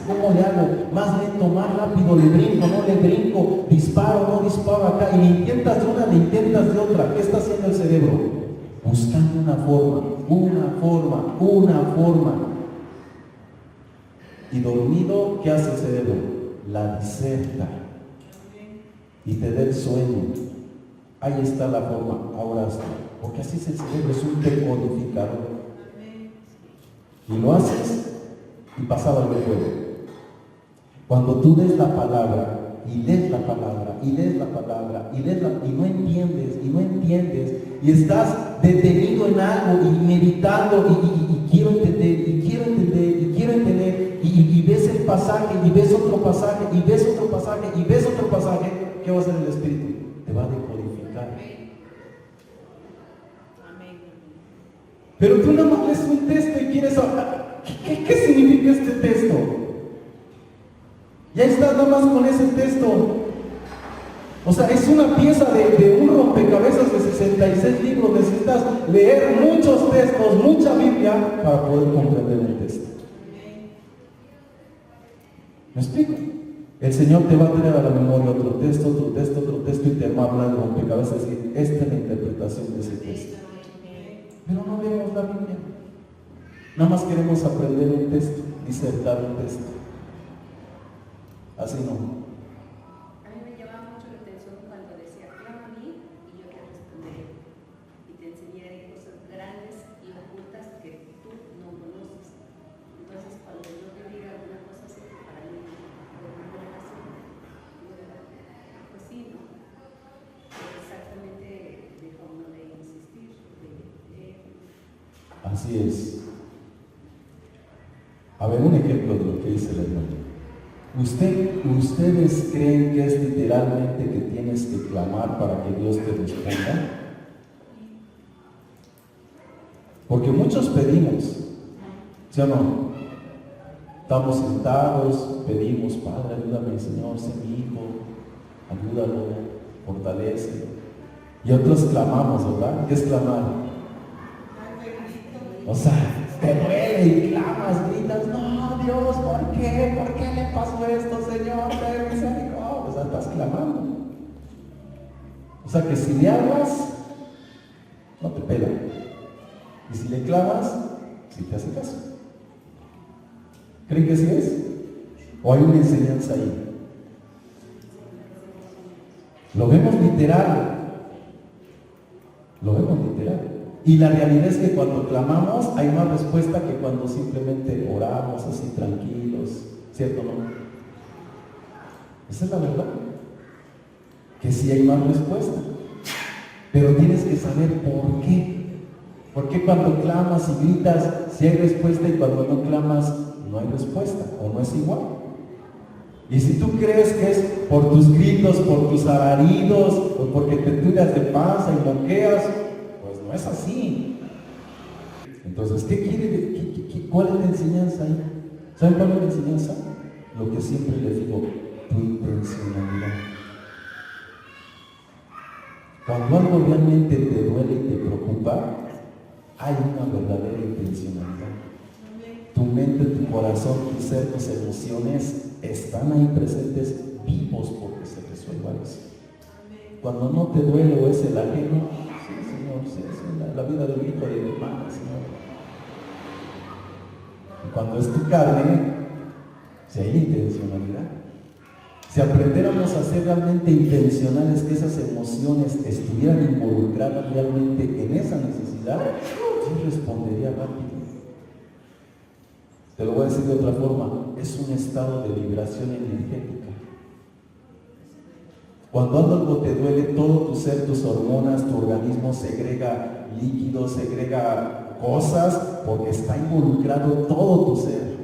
¿cómo le hago? Más lento, más rápido, le brinco, no le brinco, disparo, no disparo acá, y le intentas de una, le intentas de otra. ¿Qué está haciendo el cerebro? Buscando una forma. Y dormido, ¿qué hace el cerebro? La diserta y te da el sueño. Ahí está la forma, ahora está. Porque así es el cerebro, es un decodificador. Y lo haces y pasaba el juego. Cuando tú des la palabra y lees la palabra y lees la palabra y no entiendes y estás detenido en algo y meditando y quiero entender y ves el pasaje y ves otro pasaje y ves otro pasaje y ves otro pasaje, ¿qué va a hacer el Espíritu? Te va a decodificar. Pero tú nada más lees un texto y quieres saber ¿qué significa este texto? Ya estás nada más con ese texto. O sea, es una pieza de un rompecabezas de 66 libros. Necesitas leer muchos textos, mucha Biblia para poder comprender el texto. ¿Me explico? El Señor te va a traer a la memoria otro texto y te va a hablar de rompecabezas y decir, esta es la interpretación de ese texto. Pero no leemos la Biblia. Nada más queremos aprender un texto, disertar un texto. Así no. A mí me llamaba mucho la atención cuando decía, clama a mí y yo te responderé. Y te enseñaré cosas grandes y ocultas que tú no conoces. Entonces, cuando yo te diga alguna cosa así, para mí, de alguna relación, pues sí, ¿no? Exactamente de cómo de insistir, de... Así es. A ver, un ejemplo de lo que dice el hermano. ¿Ustedes creen que es literalmente que tienes que clamar para que Dios te responda? Porque muchos pedimos, ¿sí o no? Estamos sentados, pedimos, Padre, ayúdame, Señor, sé mi hijo, ayúdalo, fortalece. Y otros clamamos, ¿verdad? ¿Qué es clamar? O sea, te duele y clamas, gritas, no, Dios, ¿por qué? ¿Por qué le pasó esto, Señor? Ten misericordia. O sea, estás clamando. O sea, que si le hablas, no te pela. Y si le clamas, sí te hace caso. ¿Creen que sí es? ¿O hay una enseñanza ahí? Lo vemos literal. Lo vemos literal. Y la realidad es que cuando clamamos hay más respuesta que cuando simplemente oramos así tranquilos, ¿cierto o no? Esa es la verdad. que sí hay más respuesta. Pero tienes que saber por qué. ¿Por qué cuando clamas y gritas sí hay respuesta y cuando no clamas no hay respuesta o no es igual? Y si tú crees que es por tus gritos, por tus alaridos o porque te tiras de panza y moqueas, pues no es así. Entonces, ¿qué quiere? ¿Cuál es la enseñanza ahí? ¿Saben cuál es la enseñanza? Lo que siempre les digo, tu intencionalidad. Cuando algo realmente te duele y te preocupa, hay una verdadera intencionalidad. Tu mente, tu corazón, tu ser, tus emociones están ahí presentes, vivos, porque se resuelva eso. Cuando no te duele o es el ajeno, sí, Señor, sí, la vida del hijo y de mi hermana, Señor. Y cuando es tu carne, si hay intencionalidad. Si aprendiéramos a ser realmente intencionales, que esas emociones estuvieran involucradas realmente en esa necesidad, yo respondería rápido. Te lo voy a decir de otra forma, es un estado de vibración energética. Cuando algo te duele, todo tu ser, tus hormonas, tu organismo segrega líquidos, segrega cosas, porque está involucrado todo tu ser.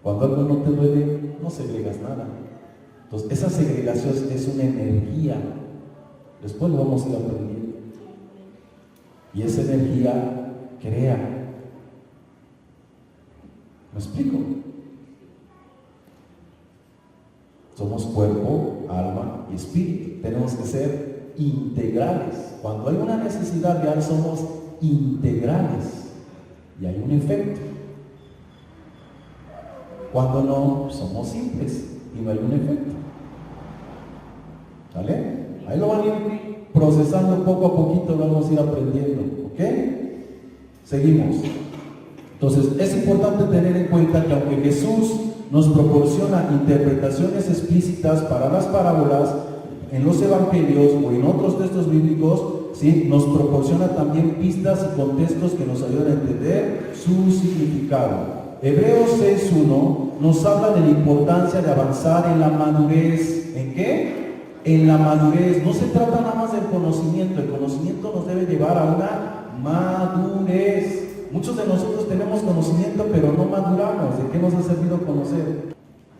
Cuando algo no te duele, no segregas nada. Entonces, esa segregación es una energía. Después lo vamos a ir aprendiendo. Y esa energía crea. ¿Me explico? Somos cuerpo, alma y espíritu. Tenemos que ser integrales. Cuando hay una necesidad real, somos integrales. Y hay un efecto. Cuando no, somos simples y no hay un efecto. ¿Vale? Ahí lo van a ir procesando poco a poquito, lo vamos a ir aprendiendo. ¿Ok? Seguimos. Entonces, es importante tener en cuenta que aunque Jesús nos proporciona interpretaciones explícitas para las parábolas en los evangelios o en otros textos bíblicos, ¿sí?, nos proporciona también pistas y contextos que nos ayudan a entender su significado. Hebreos 6.1 nos habla de la importancia de avanzar en la madurez. ¿En qué? En la madurez. No se trata nada más del conocimiento. El conocimiento nos debe llevar a una madurez. Muchos de nosotros tenemos conocimiento, pero no maduramos. ¿De qué nos ha servido conocer?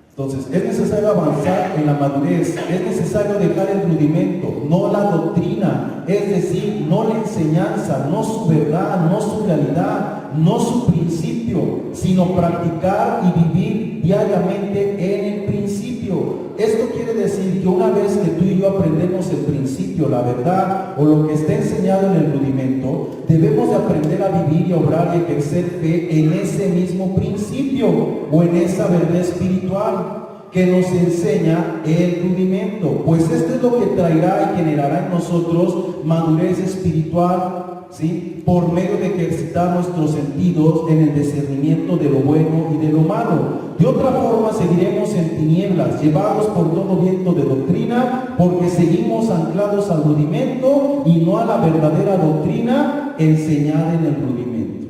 Entonces, es necesario avanzar en la madurez. Es necesario dejar el rudimento, no la doctrina. Es decir, no la enseñanza, no su verdad, no su realidad, no su principio, sino practicar y vivir diariamente en el principio. Esto quiere decir que una vez que tú y yo aprendemos el principio, la verdad o lo que está enseñado en el rudimento, debemos de aprender a vivir y obrar y ejercer fe en ese mismo principio o en esa verdad espiritual que nos enseña el rudimento. Pues esto es lo que traerá y generará en nosotros madurez espiritual, ¿sí?, por medio de ejercitar nuestros sentidos en el discernimiento de lo bueno y de lo malo. De otra forma seguiremos en tinieblas, llevados por todo viento de doctrina, porque seguimos anclados al rudimento y no a la verdadera doctrina enseñada en el rudimento.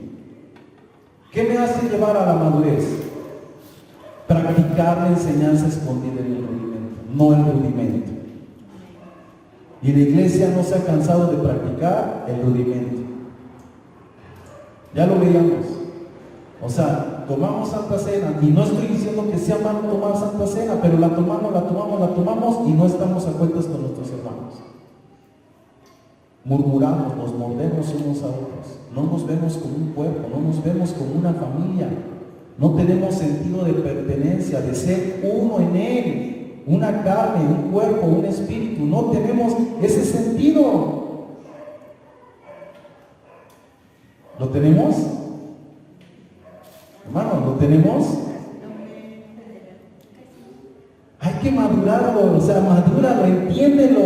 ¿Qué me hace llevar a la madurez? Practicar la enseñanza escondida en el rudimento, no el rudimento. Y la iglesia no se ha cansado de practicar el rudimento. Ya lo veíamos. O sea, tomamos Santa Cena, y no estoy diciendo que sea malo tomar Santa Cena, pero la tomamos y no estamos a cuentas con nuestros hermanos. Murmuramos, nos mordemos unos a otros, no nos vemos como un cuerpo, no nos vemos como una familia, no tenemos sentido de pertenencia, de ser uno en Él, una carne, un cuerpo, un espíritu, no tenemos ese sentido. ¿Lo tenemos? Hermano, ¿lo tenemos? Hay que madurarlo, o sea, madúralo, entiéndelo.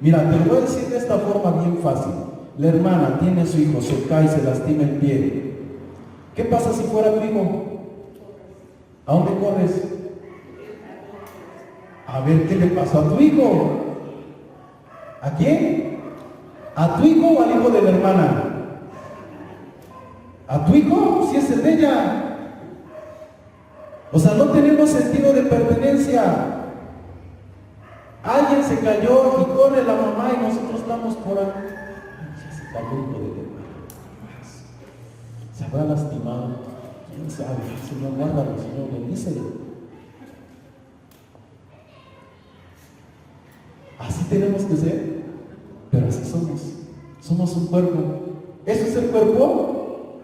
Mira, te lo voy a decir de esta forma bien fácil. La hermana tiene a su hijo, se cae, se lastima el pie. ¿Qué pasa si fuera tu hijo? ¿A dónde corres? A ver qué le pasó a tu hijo. ¿A quién? ¿A tu hijo o al hijo de la hermana? ¿A tu hijo? Si es el de ella. O sea, no tenemos sentido de pertenencia. Alguien se cayó y corre la mamá y nosotros estamos por ahí. Ya se cayó hijo de demás. Se habrá lastimado. ¿Quién sabe? Señor, guárdalo, Señor, bendícelo. Así tenemos que ser, pero así somos. Somos un cuerpo. ¿Eso es el cuerpo?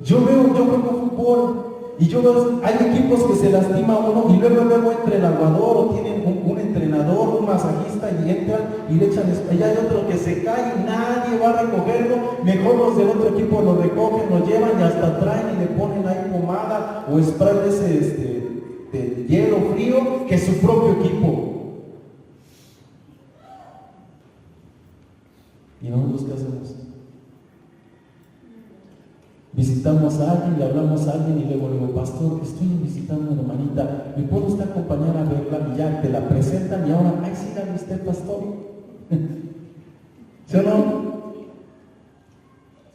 Yo juego fútbol y yo veo, hay equipos que se lastima uno y luego entra el aguador o tienen un entrenador, un masajista y entran y le echan. Allá hay otro que se cae y nadie va a recogerlo. Mejor los del otro equipo lo recogen, lo llevan y hasta traen y le ponen ahí pomada o spray de hielo frío que su propio equipo. ¿Y nosotros qué hacemos? Visitamos a alguien, le hablamos a alguien y luego le digo, pastor, estoy visitando a una hermanita, ¿me puede usted acompañar a verla? Y ya te la presentan y ahora, ay, sí, dale usted, pastor. ¿Sí o no?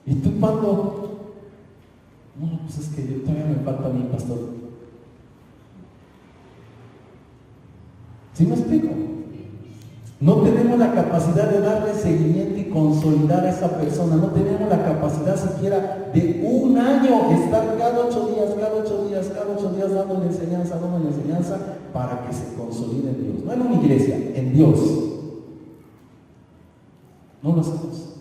¿Y tú cuándo? No, pues es que yo todavía me falta a mí, pastor. ¿Sí me explico? No tenemos la capacidad de darle seguimiento y consolidar a esa persona. No tenemos la capacidad siquiera de un año estar cada 8 días dándole enseñanza para que se consolide en Dios. No en una iglesia, en Dios. No lo hacemos.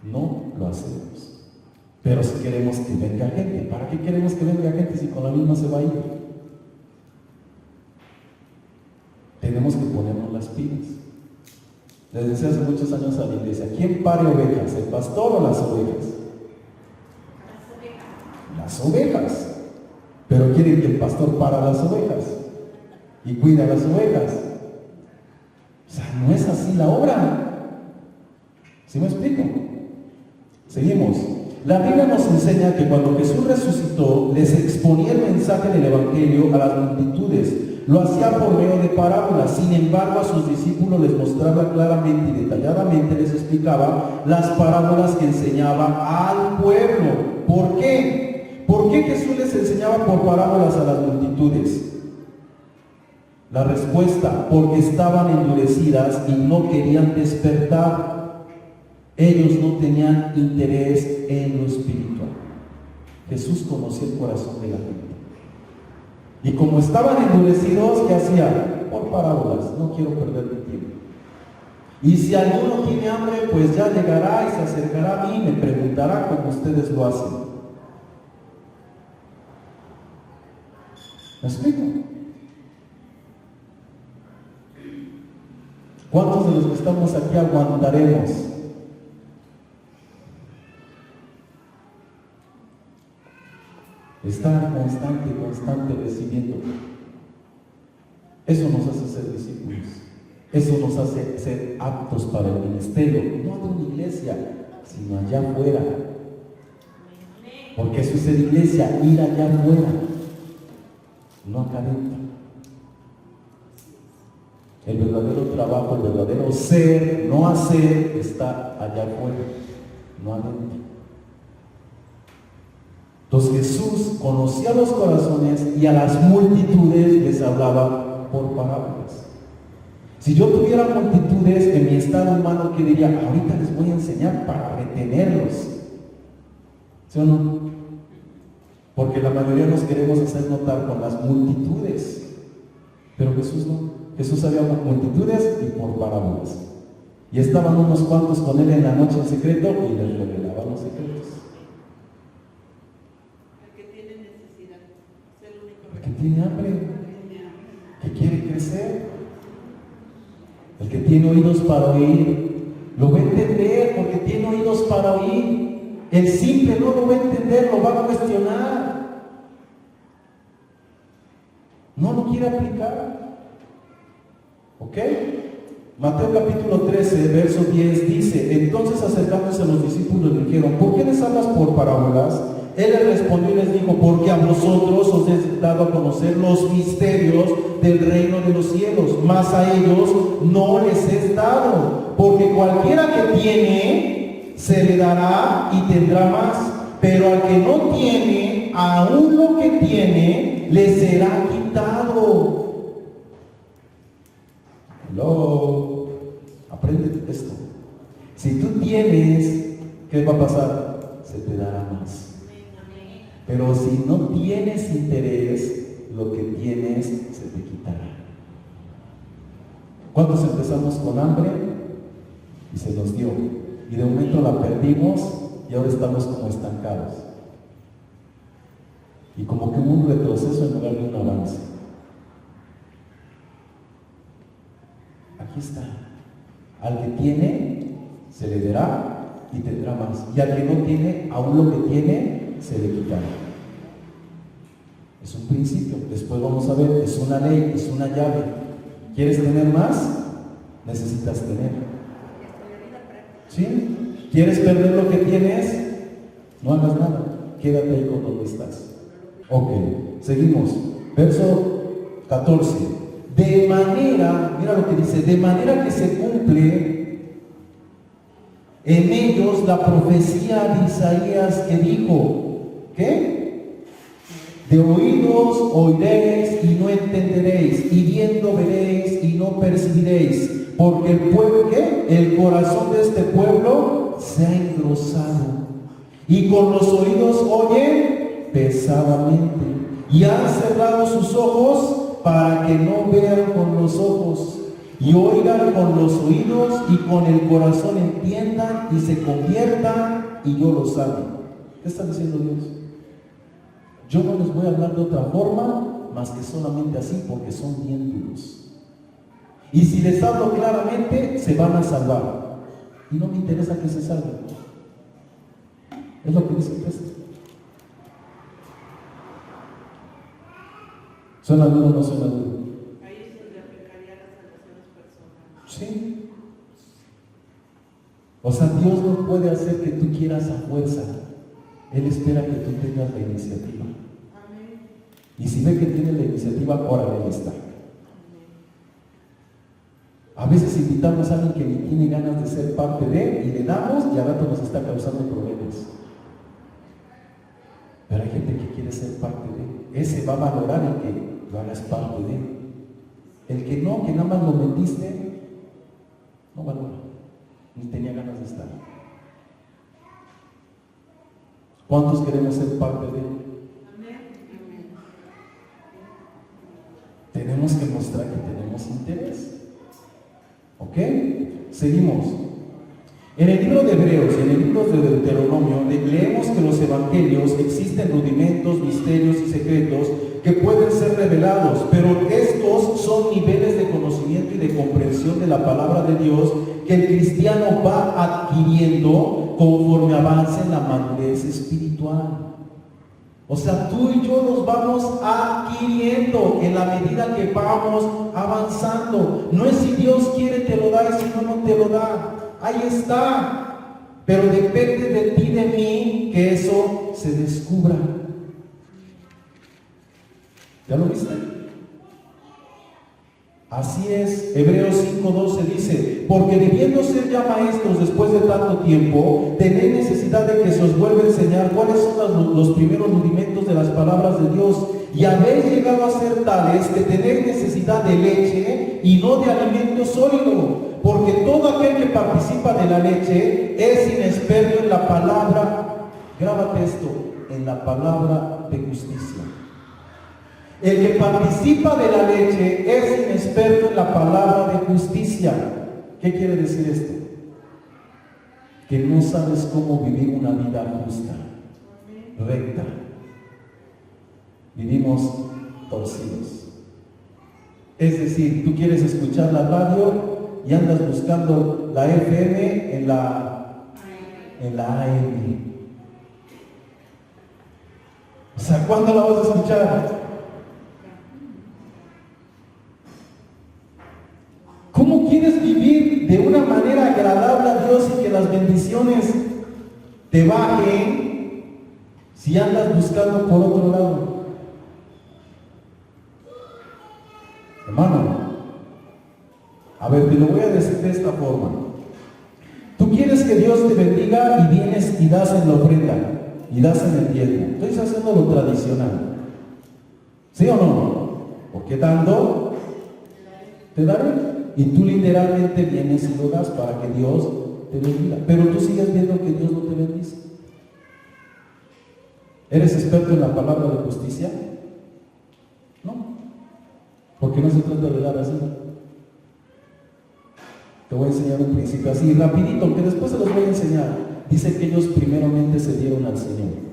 No lo hacemos. Pero si queremos que venga gente, ¿para qué queremos que venga gente si con la misma se va a ir? Tenemos que ponernos las pilas. Les decía hace muchos años a la iglesia, ¿quién pare ovejas? ¿El pastor o las ovejas? Las ovejas. Pero quieren que el pastor para las ovejas y cuida las ovejas. O sea, no es así la obra. ¿Sí me explico? Seguimos. La Biblia nos enseña que cuando Jesús resucitó, les exponía el mensaje del Evangelio a las multitudes. Lo hacía por medio de parábolas. Sin embargo, a sus discípulos les mostraba claramente y detalladamente, les explicaba las parábolas que enseñaba al pueblo. ¿Por qué? ¿Por qué Jesús les enseñaba por parábolas a las multitudes? La respuesta, porque estaban endurecidas y no querían despertar. Ellos no tenían interés en lo espiritual. Jesús conocía el corazón de la gente. Y como estaban endurecidos, ¿qué hacía? Por parábolas, no quiero perder mi tiempo. Y si alguno tiene hambre, pues ya llegará y se acercará a mí y me preguntará como ustedes lo hacen. ¿Me explico? ¿Cuántos de los que estamos aquí aguantaremos? Estar constante recibiendo. Eso nos hace ser discípulos. Eso nos hace ser aptos para el ministerio, no de una iglesia, sino allá afuera. Porque eso es ser iglesia, ir allá afuera, no acá adentro. El verdadero trabajo, el verdadero ser, no hacer, está allá afuera, no adentro. Entonces Jesús conocía los corazones y a las multitudes les hablaba por parábolas. Si yo tuviera multitudes en mi estado humano, ¿qué diría? Ahorita les voy a enseñar para retenerlos. ¿Sí o no? Porque la mayoría nos queremos hacer notar con las multitudes. Pero Jesús no. Jesús sabía multitudes y por parábolas. Y estaban unos cuantos con él en la noche en secreto y les revelaba los secretos. El que tiene hambre, que quiere crecer, el que tiene oídos para oír, lo va a entender porque tiene oídos para oír. El simple no lo va a entender, lo va a cuestionar. No lo quiere aplicar. ¿Ok? Mateo capítulo 13, verso 10 dice: entonces acercándose a los discípulos le dijeron, ¿por qué les hablas por parábolas? Él les respondió y les dijo, porque a vosotros os he dado a conocer los misterios del reino de los cielos, mas a ellos no les es dado, porque cualquiera que tiene, se le dará y tendrá más, pero al que no tiene, aún lo que tiene, le será quitado. Hello. Aprende esto. Si tú tienes, ¿qué va a pasar? Se te dará más. Pero si no tienes interés, lo que tienes se te quitará. ¿Cuántos empezamos con hambre? Y se nos dio. Y de momento la perdimos y ahora estamos como estancados. Y como que hubo un retroceso en lugar de un avance. Aquí está. Al que tiene, se le dará y tendrá más. Y al que no tiene, aún lo que tiene, se le quitará. Es un principio. Después vamos a ver, es una ley, es una llave. ¿Quieres tener más? Necesitas tener. ¿Sí? ¿Quieres perder lo que tienes? No hagas nada. Quédate ahí con donde estás. Ok, seguimos. Verso 14. De manera, mira lo que dice, de manera que se cumple en ellos la profecía de Isaías que dijo, ¿qué? De oídos oiréis y no entenderéis, y viendo veréis y no percibiréis, porque el pueblo, ¿qué? El corazón de este pueblo se ha engrosado, y con los oídos oyen pesadamente, y han cerrado sus ojos para que no vean con los ojos, y oigan con los oídos, y con el corazón entiendan, y se conviertan, y yo los sane. ¿Qué está diciendo Dios? Yo no les voy a hablar de otra forma, más que solamente así, porque son bien duros. Y si les hablo claramente, se van a salvar. Y no me interesa que se salven. Es lo que dice el texto. ¿Suena duro o no suena duro? Ahí es donde aplicaría las relaciones personales. Sí. O sea, Dios no puede hacer que tú quieras a fuerza. Él espera que tú tengas la iniciativa. Amén. Y si ve que tienes la iniciativa, órale, ahí está. A veces invitamos a alguien que ni tiene ganas de ser parte de, y le damos, y al rato nos está causando problemas. Pero hay gente que quiere ser parte de. Ese va a valorar el que lo hagas parte de. El que no, que nada más lo metiste, no valora, ni tenía ganas de estar. ¿Cuántos queremos ser parte de? Amén. Tenemos que mostrar que tenemos interés. ¿Ok? Seguimos. En el libro de Hebreos y en el libro de Deuteronomio leemos que los evangelios existen rudimentos, misterios y secretos que pueden ser revelados, pero estos son niveles de conocimiento y de comprensión de la palabra de Dios que el cristiano va adquiriendo conforme avanza en la madurez espiritual. O sea, tú y yo nos vamos adquiriendo en la medida que vamos avanzando. No es si Dios quiere te lo da y si no, no te lo da. Ahí está. Pero depende de ti, de mí, que eso se descubra. ¿Ya lo viste? Así es. Hebreos 5:12 dice, porque debiendo ser ya maestros después de tanto tiempo, tenéis necesidad de que se os vuelva a enseñar cuáles son los primeros rudimentos de las palabras de Dios, y habéis llegado a ser tales que tenéis necesidad de leche y no de alimento sólido, porque todo aquel que participa de la leche es inexperto en la palabra, grábate esto, en la palabra de justicia. El que participa de la leche es inexperto en la palabra de justicia. ¿Qué quiere decir esto? Que no sabes cómo vivir una vida justa, recta. Vivimos torcidos. Es decir, tú quieres escuchar la radio y andas buscando la FM en la AM. O sea, ¿cuándo la vas a escuchar? ¿Cómo quieres vivir de una manera agradable a Dios y que las bendiciones te bajen si andas buscando por otro lado? Hermano, a ver, te lo voy a decir de esta forma. Tú quieres que Dios te bendiga y vienes y das en la ofrenda y das en el diezmo. Estoy haciendo lo tradicional. ¿Sí o no? Porque dando, te daré. Y tú literalmente vienes y lo das para que Dios te bendiga. Pero tú sigues viendo que Dios no te bendice. ¿Eres experto en la palabra de justicia? No. Porque no se trata de dar así. Te voy a enseñar un principio así, rapidito, que después se los voy a enseñar. Dice que ellos primeramente se dieron al Señor.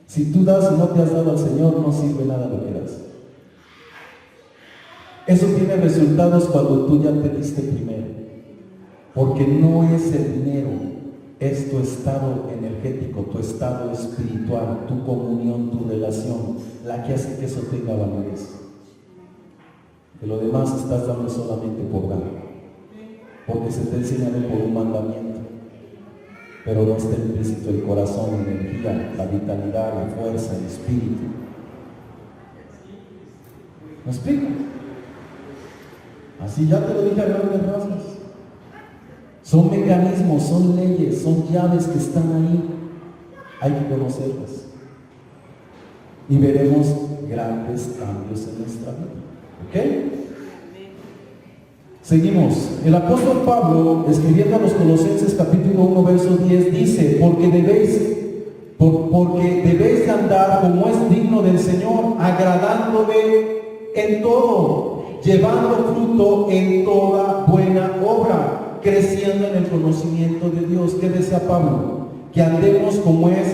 Si tú das y no te has dado al Señor, no sirve nada lo que das. Eso tiene resultados cuando tú ya te diste primero. Porque no es el dinero, es tu estado energético, tu estado espiritual, tu comunión, tu relación, la que hace que eso tenga validez. Que lo demás estás dando solamente por dar. Porque se te enseña por un mandamiento. Pero no está implícito el corazón, la energía, la vitalidad, la fuerza, el espíritu. ¿Me explico? Así ya te lo dije a grandes rasgos. Son mecanismos, son leyes, son llaves que están ahí. Hay que conocerlas. Y veremos grandes cambios en nuestra vida. ¿Ok? Seguimos. El apóstol Pablo, escribiendo a los Colosenses capítulo 1, verso 10, dice, porque debéis andar como es digno del Señor, agradándole en todo, llevando fruto en toda buena obra, creciendo en el conocimiento de Dios. ¿Qué desea Pablo? Que andemos como es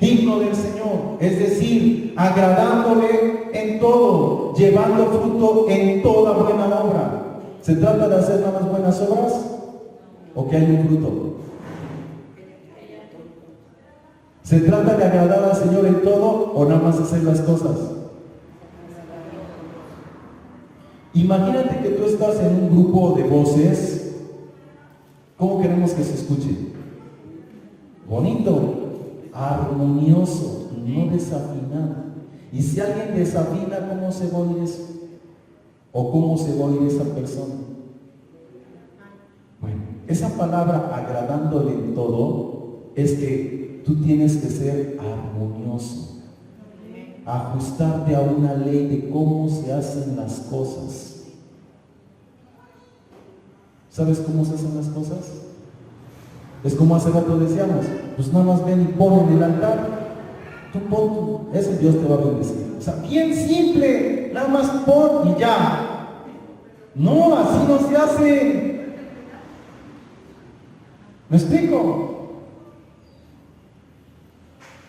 digno del Señor, es decir, agradándole en todo, llevando fruto en toda buena obra. ¿Se trata de hacer nada más buenas obras? ¿O que hay un fruto? ¿Se trata de agradar al Señor en todo o nada más hacer las cosas? Imagínate que tú estás en un grupo de voces. ¿Cómo queremos que se escuche? Bonito, armonioso, no desafinado. Y si alguien desafina, ¿cómo se va a oír eso? ¿O cómo se va a oír esa persona? Bueno, esa palabra agradándole en todo es que tú tienes que ser armonioso, ajustarte a una ley de cómo se hacen las cosas. ¿Sabes cómo se hacen las cosas? Es como hace rato decíamos, pues nada más ven y pon en el altar, tú pon, ese Dios te va a bendecir. O sea, bien simple, nada más pon y ya. No, así no se hace. ¿Me explico?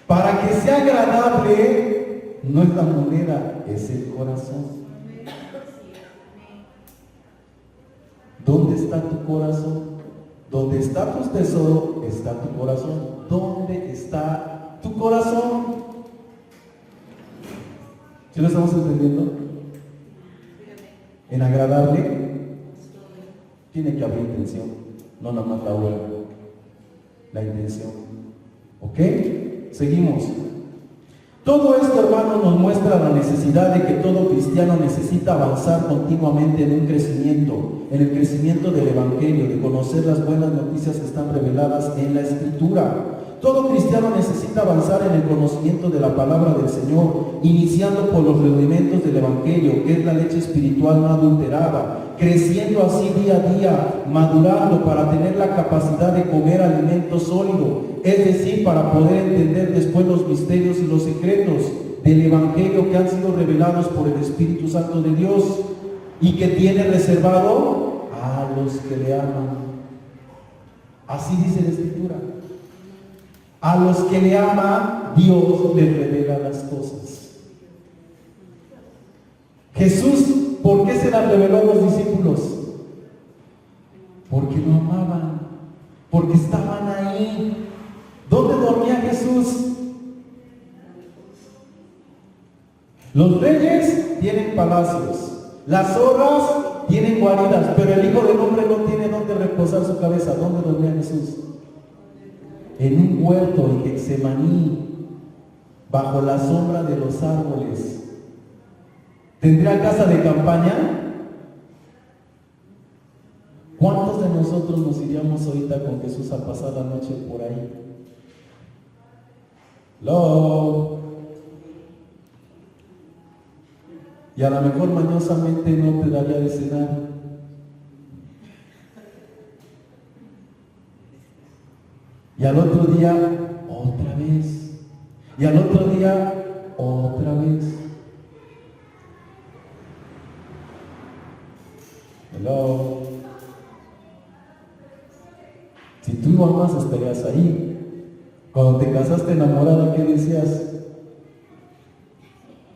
Para que sea agradable, no es la moneda, es el corazón. ¿Dónde está tu corazón? Donde está tu tesoro, está tu corazón. ¿Dónde está tu corazón? ¿Sí lo estamos entendiendo? En agradarle, tiene que haber intención, no nada más la obra, la intención. ¿Ok? Seguimos. Todo esto, hermano, nos muestra la necesidad de que todo cristiano necesita avanzar continuamente en un crecimiento, en el crecimiento del Evangelio, de conocer las buenas noticias que están reveladas en la Escritura. Todo cristiano necesita avanzar en el conocimiento de la palabra del Señor, iniciando por los rudimentos del Evangelio, que es la leche espiritual no adulterada, creciendo así día a día, madurando para tener la capacidad de comer alimento sólido, es decir, para poder entender después los misterios y los secretos del Evangelio que han sido revelados por el Espíritu Santo de Dios y que tiene reservado a los que le aman. Así dice la Escritura. A los que le ama, Dios les revela las cosas. Jesús, ¿por qué se las reveló a los discípulos? Porque lo amaban, porque estaban ahí. ¿Dónde dormía Jesús? Los reyes tienen palacios, las zorras tienen guaridas, pero el Hijo del Hombre no tiene donde reposar su cabeza. ¿Dónde dormía Jesús? En un huerto en Getsemaní, bajo la sombra de los árboles. ¿Tendría casa de campaña? ¿Cuántos de nosotros nos iríamos ahorita con Jesús a pasar la noche por ahí? ¡Hello! Y a lo mejor mañosamente no te daría de cenar. Y al otro día, otra vez. Y al otro día, otra vez. Hello. Si tú amas, estarías ahí. Cuando te casaste enamorada, ¿qué decías?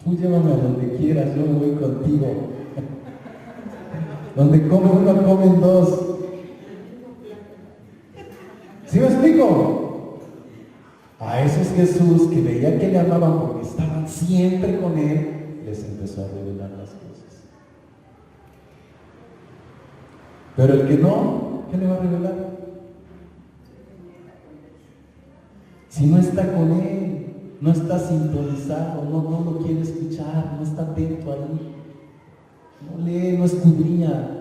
Tú llévame a donde quieras, yo me voy contigo. Donde come uno, comen dos. ¿Sí me explico? A esos Jesús que veía que le amaban porque estaban siempre con Él, les empezó a revelar las cosas. Pero el que no, ¿qué le va a revelar? Si no está con Él, no está sintonizado, no lo quiere escuchar, no está atento ahí, no lee, no escudriña.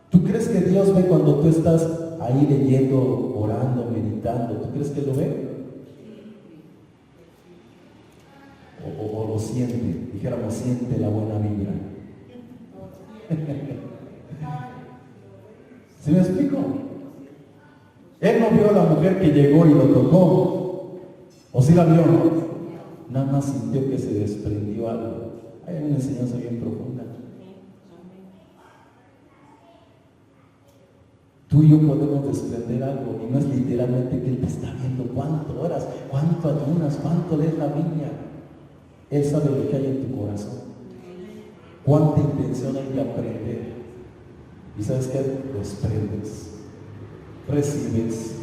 ¿Tú crees que Dios ve cuando tú estás ahí leyendo, orando, meditando? ¿Tú crees que lo ve? O lo siente, dijéramos, siente la buena vibra. ¿Sí me explico? Él no vio a la mujer que llegó y lo tocó. ¿O sí la vio? Nada más sintió que se desprendió algo. Hay una enseñanza bien profunda. Tú y yo podemos desprender algo, y no es literalmente que Él te está viendo cuánto oras, cuánto ayunas, cuánto lees la Biblia. Él sabe lo que hay en tu corazón, cuánta intención hay de aprender. Y ¿sabes qué? Desprendes, recibes.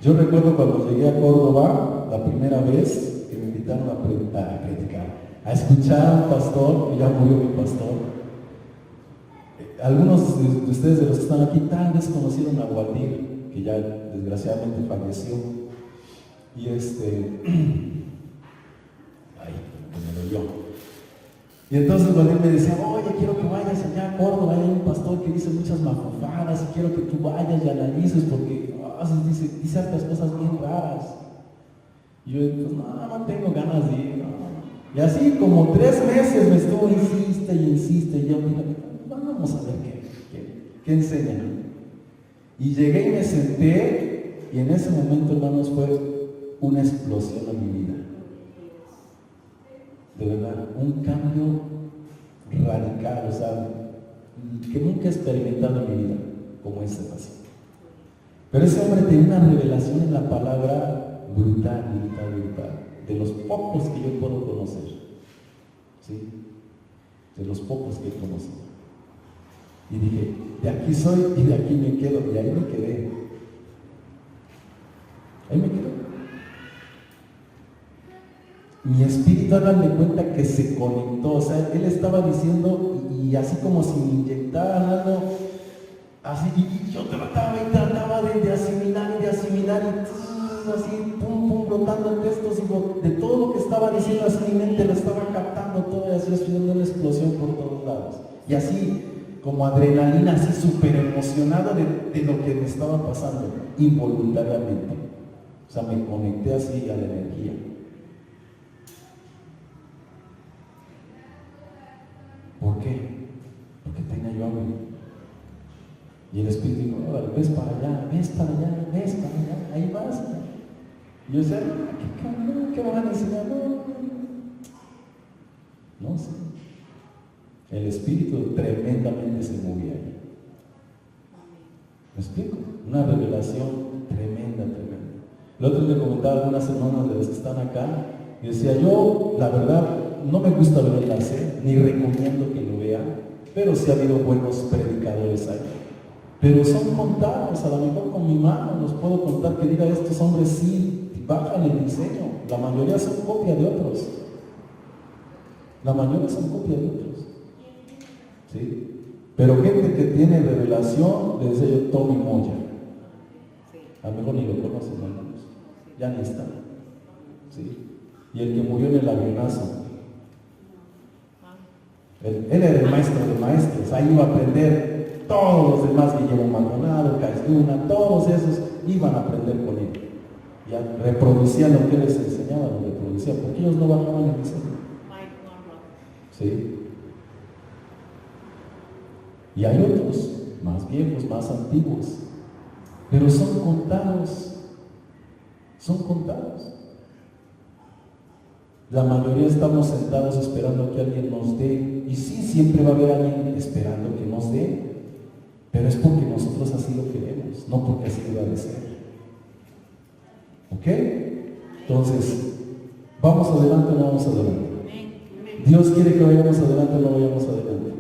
Yo recuerdo cuando llegué a Córdoba, la primera vez que me invitaron a predicar, a escuchar a un pastor, que ya murió mi pastor. Algunos de ustedes, de los que están aquí, tal vez conocieron a Waldir, que ya desgraciadamente falleció. Y ay, me dolió. Y entonces Waldir me decía, oye, quiero que vayas allá a Córdoba, hay un pastor que dice muchas mafufadas y quiero que tú vayas y analices porque dice hartas cosas bien raras. Y yo, pues no tengo ganas de ir. No. Y así como 3 meses me estuvo, insiste y insiste, y yo dije, vamos a ver qué enseñan. Y llegué y me senté, y en ese momento, hermanos, fue una explosión en mi vida. De verdad, un cambio radical, o sea, que nunca he experimentado en mi vida, como este paciente. Pero ese hombre tenía una revelación en la palabra brutal, de los pocos que yo puedo conocer, ¿sí? De los pocos que he conocido. Y dije, de aquí soy y de aquí me quedo, y ahí me quedé. Ahí me quedé. Mi espíritu, háganme cuenta que se conectó, o sea, él estaba diciendo, y así como si me inyectaran algo, así, y yo trataba de asimilar, y así, pum, brotando textos, y de todo lo que estaba diciendo, así mi mente lo estaba captando todo, y así estudiando una explosión por todos lados. Y así, como adrenalina, así súper emocionado de lo que me estaba pasando, involuntariamente. O sea, me conecté así a la energía. ¿Por qué? Porque tenía yo hambre. Y el Espíritu dijo, ves para allá, ahí vas. Y yo decía, ¿qué me van a enseñar? No sé. El Espíritu tremendamente se movía ahí. ¿Me explico? Una revelación tremenda. El otro día comentaba a algunas hermanas de las que están acá, y decía, yo, la verdad, no me gusta ver el láser, ni recomiendo que lo vean, pero sí ha habido buenos predicadores ahí. Pero son contados, a lo mejor con mi mano los puedo contar que diga, estos hombres sí bajan el diseño. La mayoría son copia de otros. ¿Sí? Pero gente que tiene revelación, le decía yo, Tommy Moya. A lo mejor ni lo conocen, hermanos. Ya ni está. ¿Sí? Y el que murió en el avionazo. Él era el maestro de maestros. Ahí iba a aprender todos los demás, Guillermo Maldonado, Caizluna, todos esos iban a aprender con él. Ya reproducían lo que él les enseñaba, lo reproducían, porque ellos no bajaban el diseño. ¿Sí? Y hay otros más viejos, más antiguos, pero son contados, son contados. La mayoría estamos sentados esperando que alguien nos dé, y sí, siempre va a haber alguien esperando que nos dé, pero es porque nosotros así lo queremos, no porque así debe de ser. ¿Ok? Entonces, ¿vamos adelante o no vamos adelante? Dios quiere que vayamos adelante o no vayamos adelante.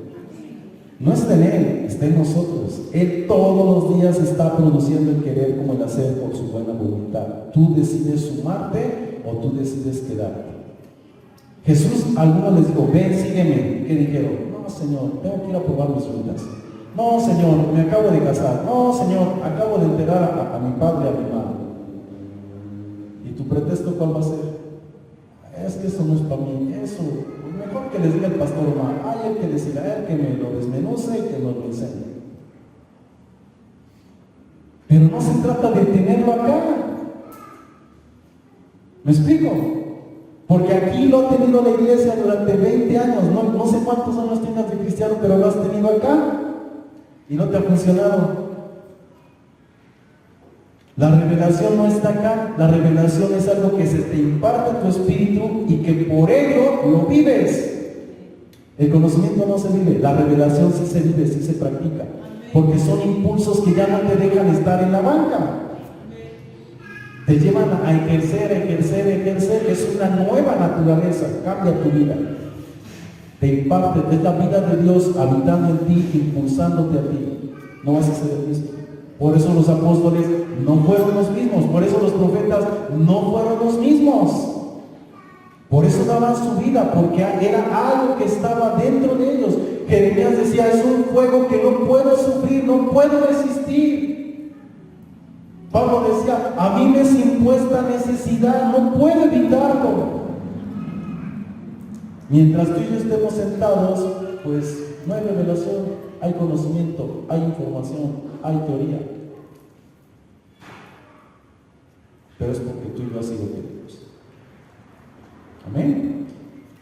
No está en Él, está en nosotros. Él todos los días está produciendo el querer como el hacer por su buena voluntad. Tú decides sumarte o tú decides quedarte. Jesús a algunos les dijo, ven, sígueme. ¿Qué dijeron? No, Señor, tengo que ir a probar mis rutas. No, Señor, me acabo de casar. No, Señor, acabo de enterrar a mi padre y a mi madre. ¿Y tu pretexto cuál va a ser? Es que eso no es para mí, eso, mejor que les diga el pastor Omar, hay el que les diga, él que me lo desmenuce y que nos lo enseñe. Pero no se trata de tenerlo acá. ¿Me explico? Porque aquí lo ha tenido la iglesia durante 20 años, no sé cuántos años tienes de cristiano, pero lo has tenido acá y no te ha funcionado. La revelación no está acá, la revelación es algo que se te imparte a tu espíritu y que por ello lo vives. El conocimiento no se vive, la revelación sí se vive, sí se practica, porque son impulsos que ya no te dejan estar en la banca. Te llevan a ejercer, es una nueva naturaleza, cambia tu vida. Te imparte, es la vida de Dios habitando en ti, impulsándote a ti. No vas a ser el mismo. Por eso los apóstoles no fueron los mismos, por eso los profetas no fueron los mismos. Por eso daban su vida, porque era algo que estaba dentro de ellos. Jeremías decía, es un fuego que no puedo sufrir, no puedo resistir. Pablo decía, a mí me es impuesta necesidad, no puedo evitarlo. Mientras tú y yo estemos sentados, pues no hay revelación, hay conocimiento, hay información, hay teoría. Pero es porque tú y yo así lo queremos. Amén.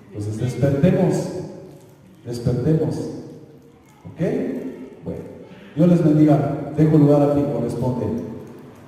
Entonces despertemos. ¿Ok? Bueno, Dios les bendiga. Dejo lugar a quien corresponde.